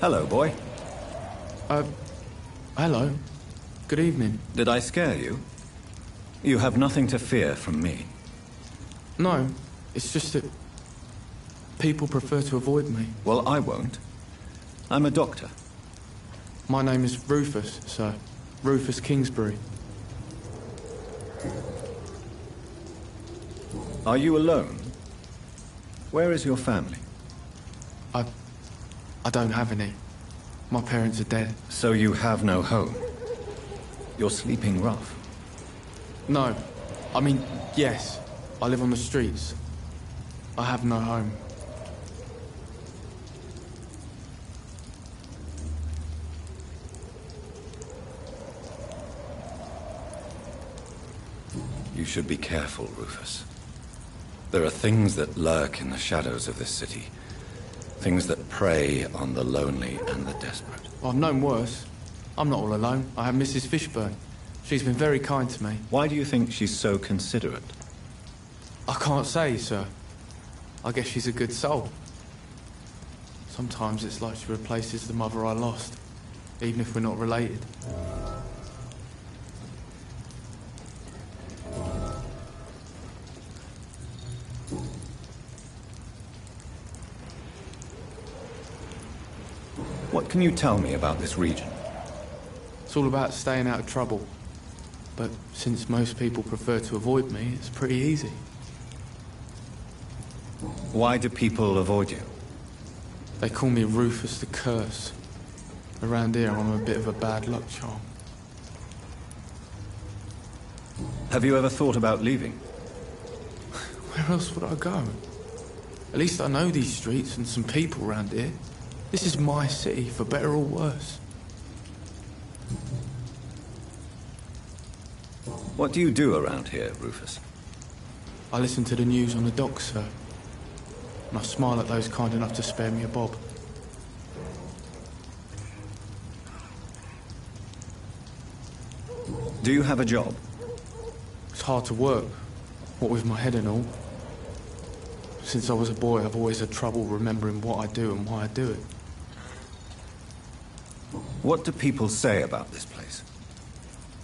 J: Hello, boy.
C: Hello. Good evening.
J: Did I scare you? You have nothing to fear from me.
C: No, it's just that people prefer to avoid me.
J: Well, I won't. I'm a doctor.
C: My name is Rufus, sir. Rufus Kingsbury.
J: Are you alone? Where is your family?
C: I don't have any. My parents are dead.
J: So you have no home? You're sleeping rough?
C: No. I mean, yes. I live on the streets. I have no home.
J: You should be careful, Rufus. There are things that lurk in the shadows of this city. Things that prey on the lonely and the desperate.
C: Well, I've known worse. I'm not all alone. I have Mrs. Fishburne. She's been very kind to me.
J: Why do you think she's so considerate?
C: I can't say, sir. I guess she's a good soul. Sometimes it's like she replaces the mother I lost, even if we're not related.
J: What can you tell me about this region?
C: It's all about staying out of trouble. But since most people prefer to avoid me, it's pretty easy.
J: Why do people avoid you?
C: They call me Rufus the Curse. Around here, I'm a bit of a bad luck charm.
J: Have you ever thought about leaving?
C: Where else would I go? At least I know these streets and some people around here. This is my city, for better or worse.
J: What do you do around here, Rufus?
C: I listen to the news on the docks, sir. And I smile at those kind enough to spare me a bob.
J: Do you have a job?
C: It's hard to work, what with my head and all. Since I was a boy, I've always had trouble remembering what I do and why I do it.
J: What do people say about this place?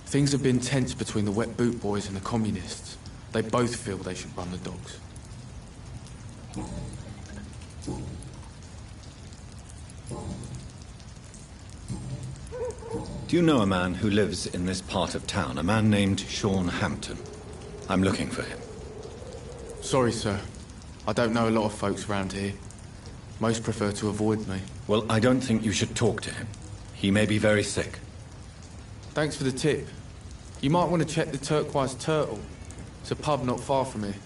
C: Things have been tense between the Wet Boot Boys and the Communists. They both feel they should run the docks.
J: Do you know a man who lives in this part of town? A man named Sean Hampton. I'm looking for him.
C: Sorry, sir. I don't know a lot of folks around here. Most prefer to avoid me.
J: Well, I don't think you should talk to him. He may be very sick.
C: Thanks for the tip. You might want to check the Turquoise Turtle. It's a pub not far from here.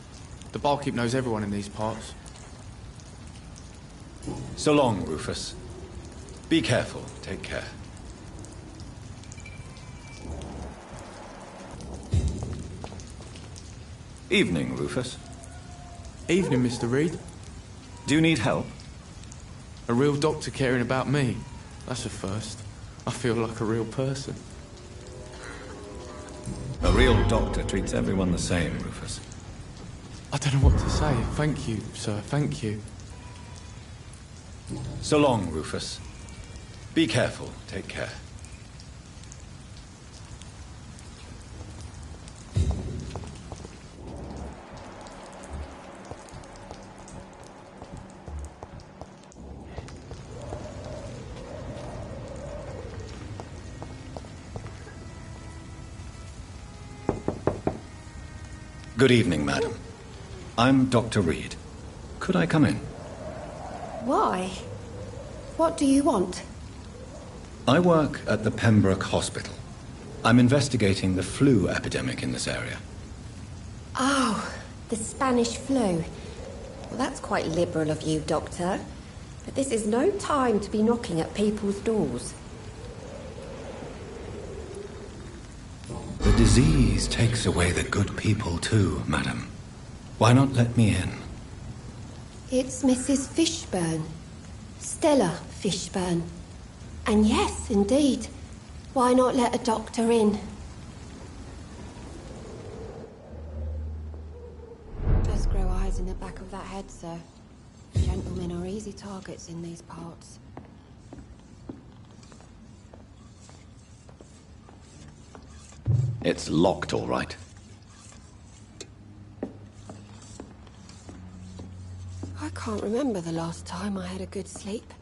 C: The barkeep knows everyone in these parts.
J: So long, Rufus. Be careful. Take care. Evening, Rufus.
C: Evening, Mr. Reed.
J: Do you need help?
C: A real doctor caring about me. That's a first. I feel like a real person.
J: A real doctor treats everyone the same, Rufus.
C: I don't know what to say. Thank you, sir. Thank you.
J: So long, Rufus. Be careful. Take care. Good evening, madam. I'm Dr. Reed. Could I come in?
R: Why? What do you want?
A: I work at the Pembroke Hospital. I'm investigating the flu epidemic in this area.
G: Oh, the Spanish flu. Well, that's quite liberal of you, Doctor. But this is no time to be knocking at people's doors.
A: The disease takes away the good people too, madam. Why not let me in?
G: It's Mrs. Fishburne. Stella Fishburne. And yes, indeed. Why not let a doctor in? Just grow eyes in the back of that head, sir. Gentlemen are easy targets in these parts.
A: It's locked, all right.
G: I can't remember the last time I had a good sleep.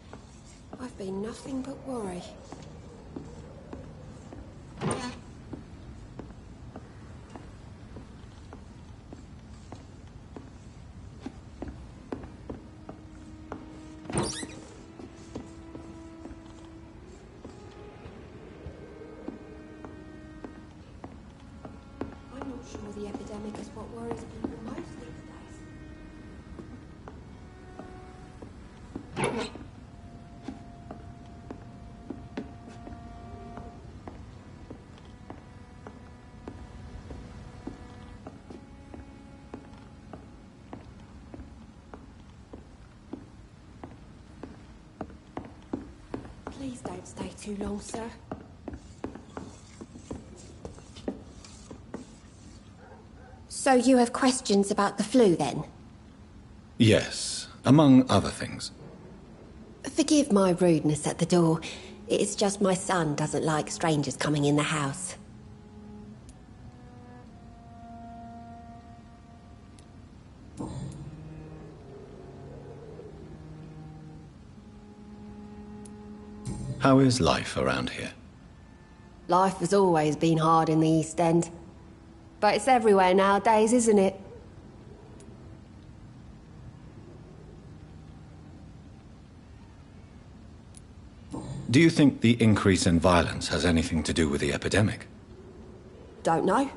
G: I've been nothing but worry. I'm not sure the epidemic is what worries people most these days. Please don't stay too long, sir. So you have questions about the flu, then?
A: Yes, among other things.
G: Forgive my rudeness at the door. It's just my son doesn't like strangers coming in the house.
A: How is life around here?
G: Life has always been hard in the East End. But it's everywhere nowadays, isn't it?
A: Do you think the increase in violence has anything to do with the epidemic?
G: Don't know.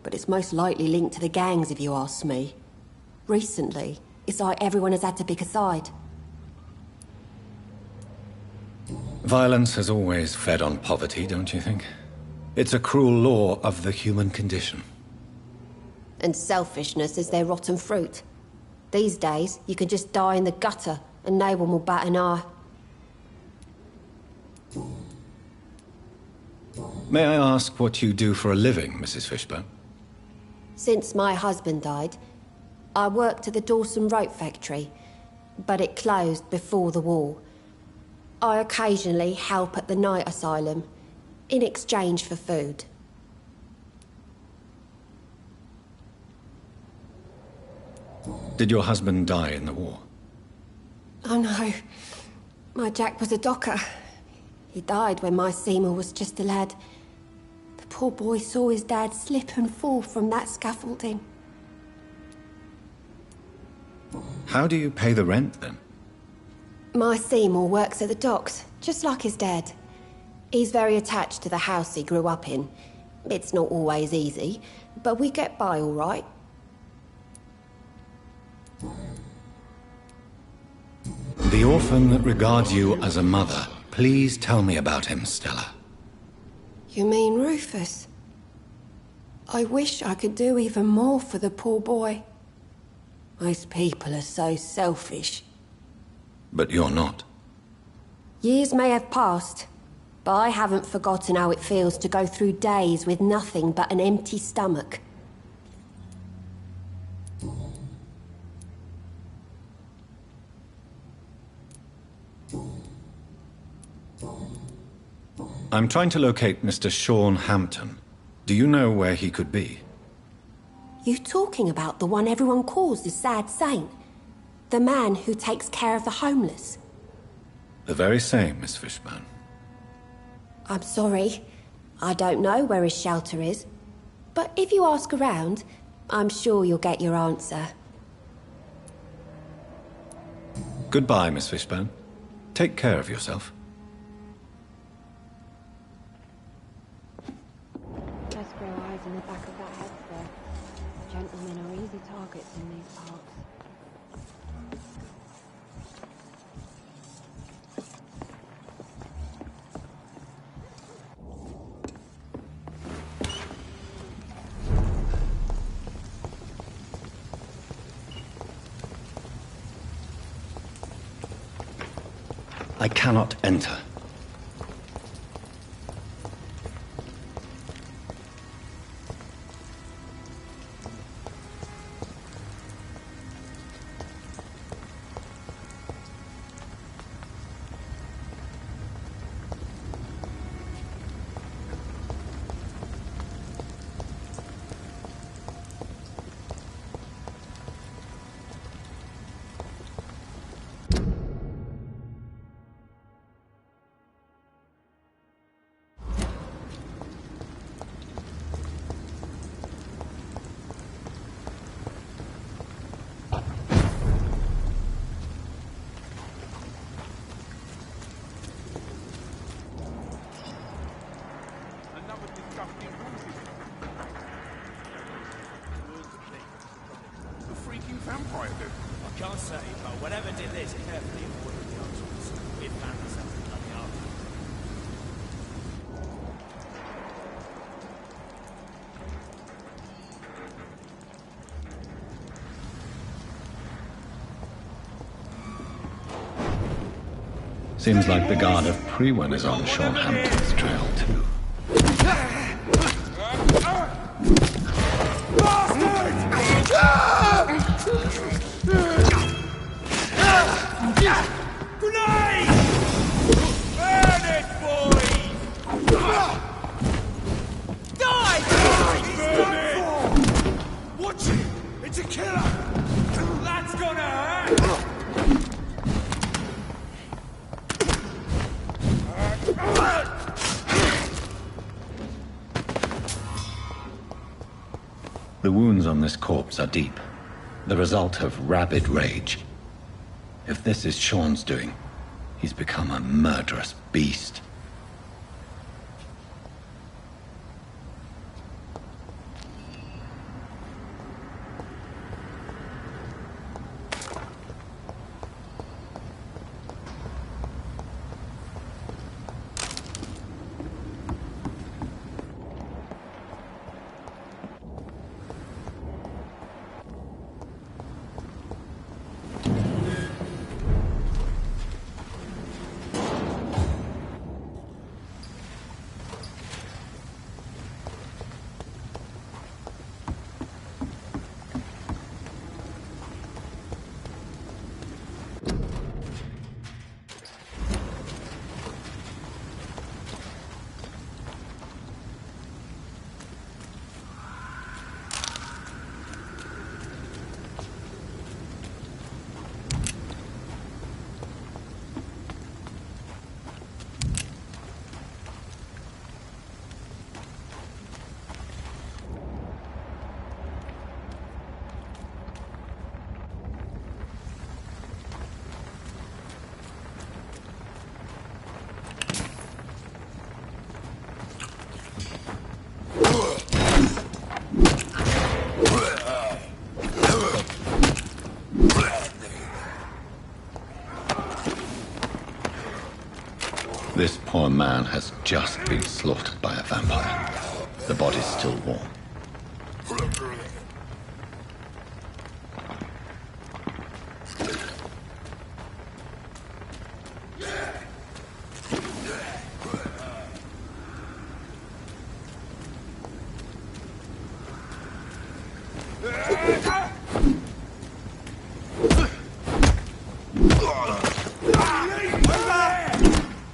G: But it's most likely linked to the gangs, if you ask me. Recently, it's like everyone has had to pick a side.
A: Violence has always fed on poverty, don't you think? It's a cruel law of the human condition.
G: And selfishness is their rotten fruit. These days, you can just die in the gutter and no one will bat an eye.
A: May I ask what you do for a living, Mrs. Fishburne?
G: Since my husband died, I worked at the Dawson Rope factory, but it closed before the war. I occasionally help at the night asylum, in exchange for food.
A: Did your husband die in the war?
G: Oh no, my Jack was a docker. He died when my Seymour was just a lad. The poor boy saw his dad slip and fall from that scaffolding.
A: How do you pay the rent, then?
G: My Seymour works at the docks, just like his dad. He's very attached to the house he grew up in. It's not always easy, but we get by all right.
A: The orphan that regards you as a mother. Please tell me about him, Stella.
G: You mean Rufus? I wish I could do even more for the poor boy. Most people are so selfish.
A: But you're not.
G: Years may have passed, but I haven't forgotten how it feels to go through days with nothing but an empty stomach.
A: I'm trying to locate Mr. Sean Hampton. Do you know where he could be?
G: You talking about the one everyone calls the sad saint? The man who takes care of the homeless?
A: The very same, Miss Fishburne.
G: I'm sorry. I don't know where his shelter is. But if you ask around, I'm sure you'll get your answer.
A: Goodbye, Miss Fishburne. Take care of yourself.
H: I cannot enter.
E: Vampire do? I can't say, but whatever did this, carefully avoided the entrance. It found itself in bloody armor.
H: Seems like the guard of Prewen is on Sean Hampton's trail, too.
E: Grenade! Burn it, boys! Die! Burn it! Watch it! It's a killer! That's gonna hurt!
H: The wounds on this corpse are deep, the result of rabid rage. If this is Sean's doing, he's become a murderous beast. This poor man has just been slaughtered by a vampire. The body's still warm.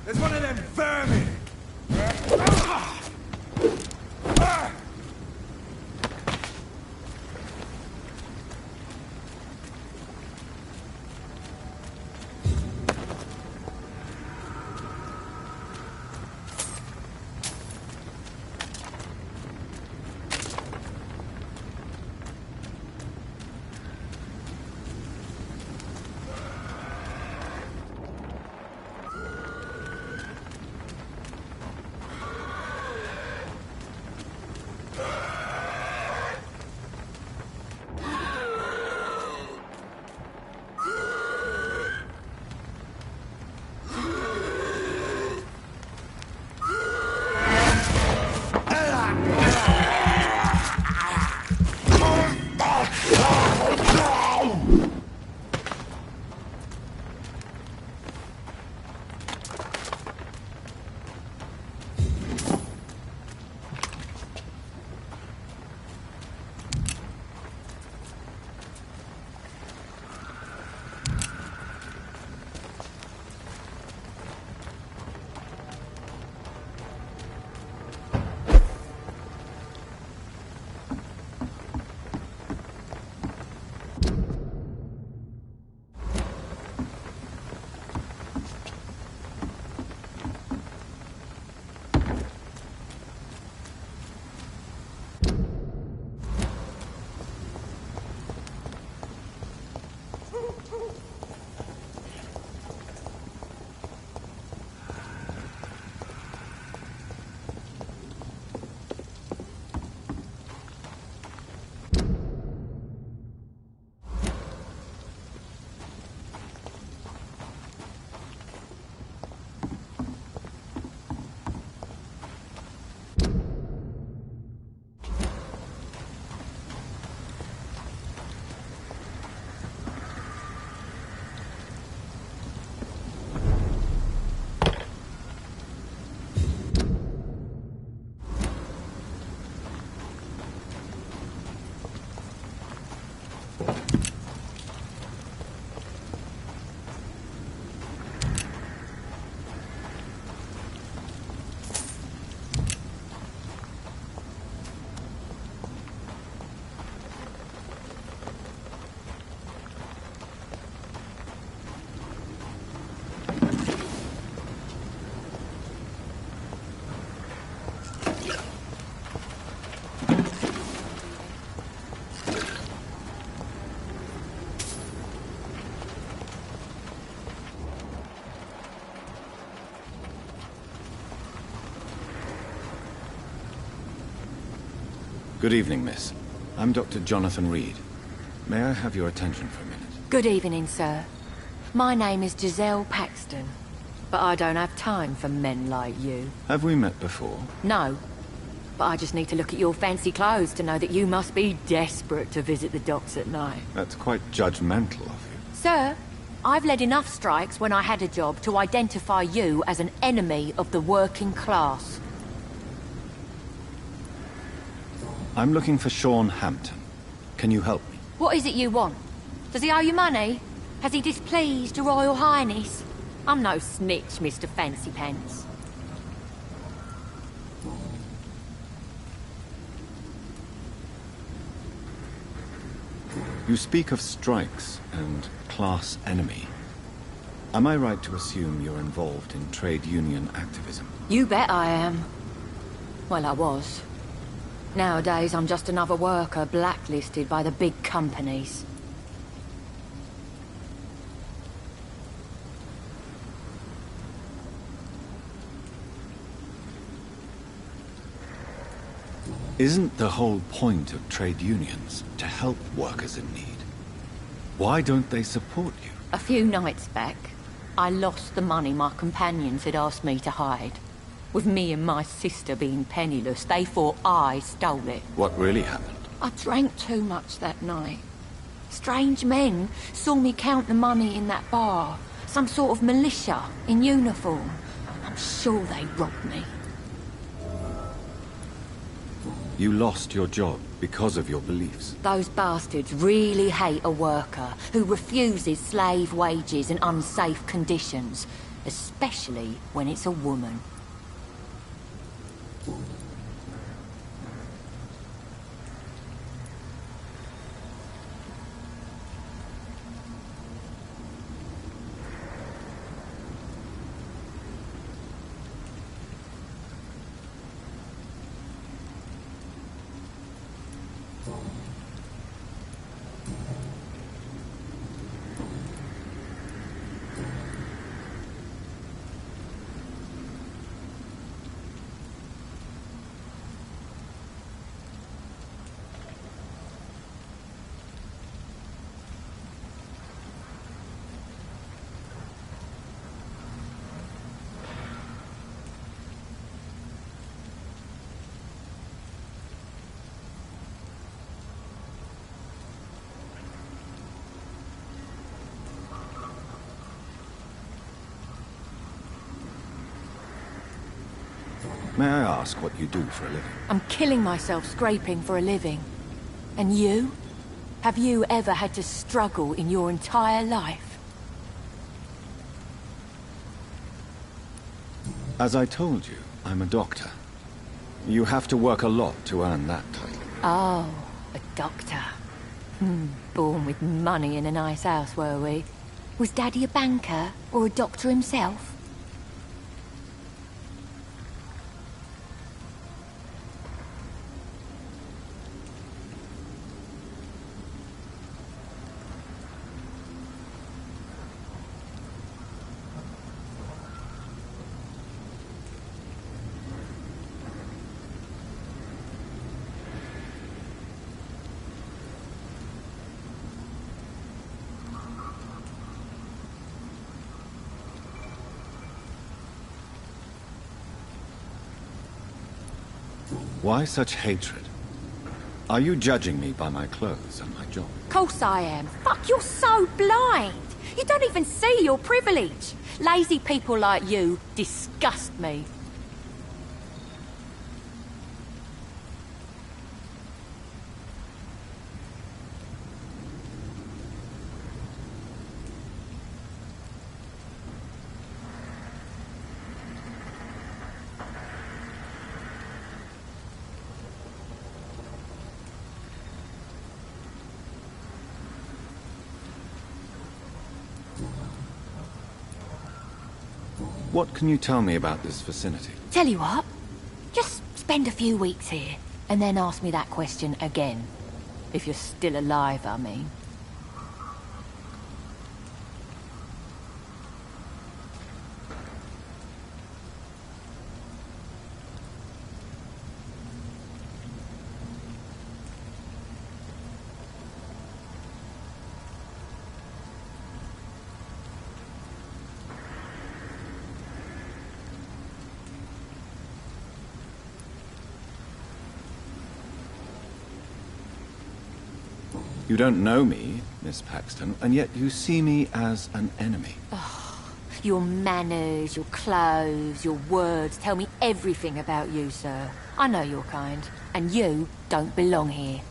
E: There's one of them vermin!
H: Good evening, miss. I'm Dr. Jonathan Reed. May I have your attention for a minute?
F: Good evening, sir. My name is Giselle Paxton, but I don't have time for men like you.
H: Have we met before?
F: No, but I just need to look at your fancy clothes to know that you must be desperate to visit the docks at night.
H: That's quite judgmental of you.
F: Sir, I've led enough strikes when I had a job to identify you as an enemy of the working class.
H: I'm looking for Sean Hampton. Can you help me?
F: What is it you want? Does he owe you money? Has he displeased your Royal Highness? I'm no snitch, Mr. Fancy Pants.
H: You speak of strikes and class enemy. Am I right to assume you're involved in trade union activism?
F: You bet I am. Well, I was. Nowadays, I'm just another worker blacklisted by the big companies.
H: Isn't the whole point of trade unions to help workers in need? Why don't they support you?
F: A few nights back, I lost the money my companions had asked me to hide. With me and my sister being penniless, they thought I stole it.
H: What really happened?
F: I drank too much that night. Strange men saw me count the money in that bar. Some sort of militia in uniform. I'm sure they robbed me.
H: You lost your job because of your beliefs.
F: Those bastards really hate a worker who refuses slave wages and unsafe conditions, especially when it's a woman.
H: May I ask what you do for a living?
F: I'm killing myself scraping for a living. And you? Have you ever had to struggle in your entire life?
H: As I told you, I'm a doctor. You have to work a lot to earn that title.
F: Oh, a doctor. Born with money in a nice house, were we? Was Daddy a banker or a doctor himself?
H: Why such hatred? Are you judging me by my clothes and my job?
F: Course I am. Fuck, you're so blind. You don't even see your privilege. Lazy people like you disgust me.
H: What can you tell me about this vicinity?
F: Tell you what, just spend a few weeks here, and then ask me that question again. If you're still alive, I mean.
J: You don't know me, Miss Paxton, and yet you see me as an enemy.
F: Your manners, your clothes, your words tell me everything about you, sir. I know your kind, and you don't belong here.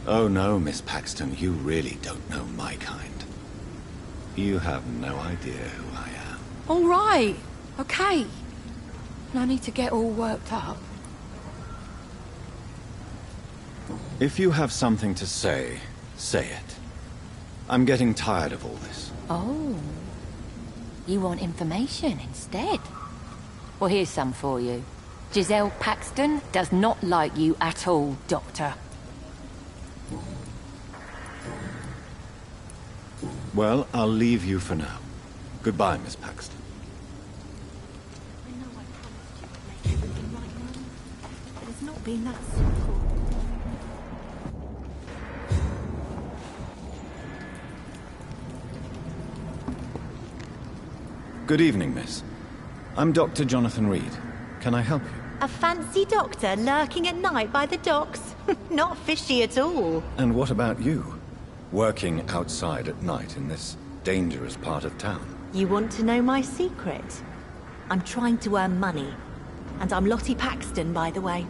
J: Oh no, Miss Paxton, you really don't know my kind. You have no idea who I am.
F: All right, okay. No need to get all worked up.
J: If you have something to say, say it. I'm getting tired of all this.
F: Oh. You want information instead? Well, here's some for you. Giselle Paxton does not like you at all, Doctor.
J: Well, I'll leave you for now. Goodbye, Miss Paxton.
R: I know I promised you would make everything right, Mum. But it's not been that simple.
J: Good evening, miss. I'm Dr. Jonathan Reed. Can I help you?
O: A fancy doctor lurking at night by the docks? Not fishy at all.
J: And what about you? Working outside at night in this dangerous part of town?
O: You want to know my secret? I'm trying to earn money. And I'm Lottie Paxton, by the way.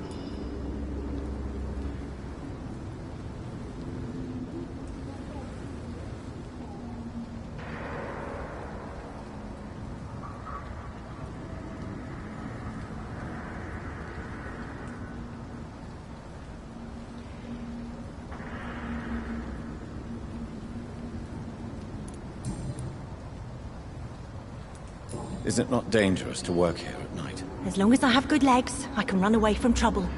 J: Is it not dangerous to work here at night?
O: As long as I have good legs, I can run away from trouble.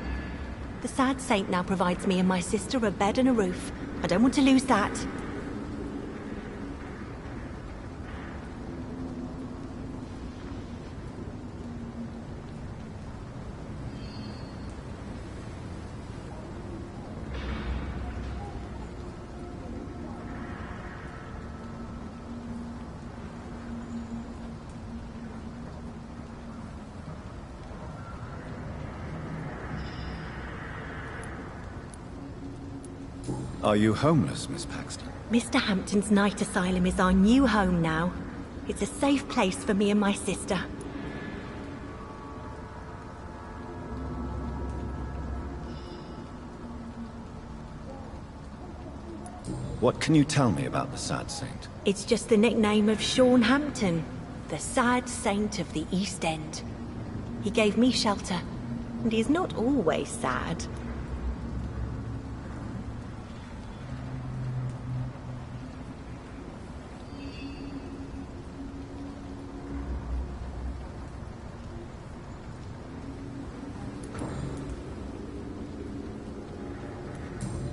O: The sad saint now provides me and my sister a bed and a roof. I don't want to lose that.
J: Are you homeless, Miss Paxton?
O: Mr. Hampton's night asylum is our new home now. It's a safe place for me and my sister.
J: What can you tell me about the Sad Saint?
O: It's just the nickname of Sean Hampton, the sad saint of the East End. He gave me shelter, and he's not always sad.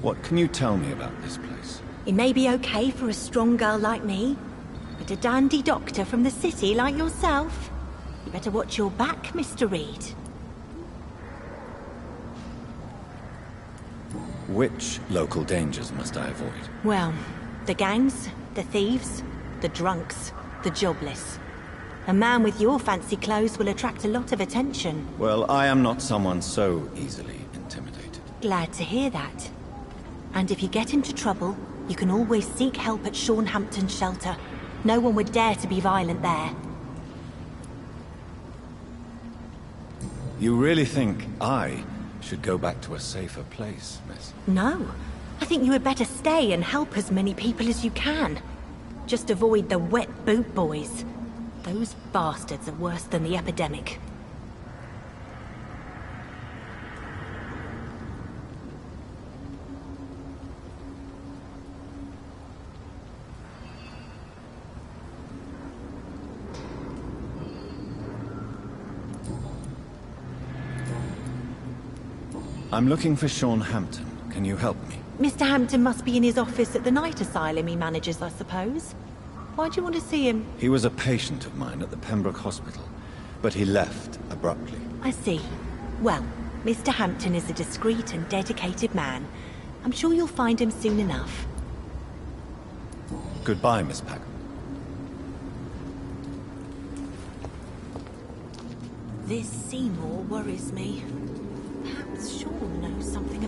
J: What can you tell me about this place?
O: It may be okay for a strong girl like me, but a dandy doctor from the city like yourself, you better watch your back, Mr. Reed.
J: Which local dangers must I avoid?
O: Well, the gangs, the thieves, the drunks, the jobless. A man with your fancy clothes will attract a lot of attention.
J: Well, I am not someone so easily intimidated.
O: Glad to hear that. And if you get into trouble, you can always seek help at Sean Hampton's shelter. No one would dare to be violent there.
J: You really think I should go back to a safer place, miss?
O: No. I think you had better stay and help as many people as you can. Just avoid the wet boot boys. Those bastards are worse than the epidemic.
J: I'm looking for Sean Hampton. Can you help me?
O: Mr. Hampton must be in his office at the night asylum he manages, I suppose. Why do you want to see him?
J: He was a patient of mine at the Pembroke Hospital, but he left abruptly.
O: I see. Well, Mr. Hampton is a discreet and dedicated man. I'm sure you'll find him soon enough.
J: Goodbye, Miss Packard.
O: This Seymour worries me. Perhaps Sean knows something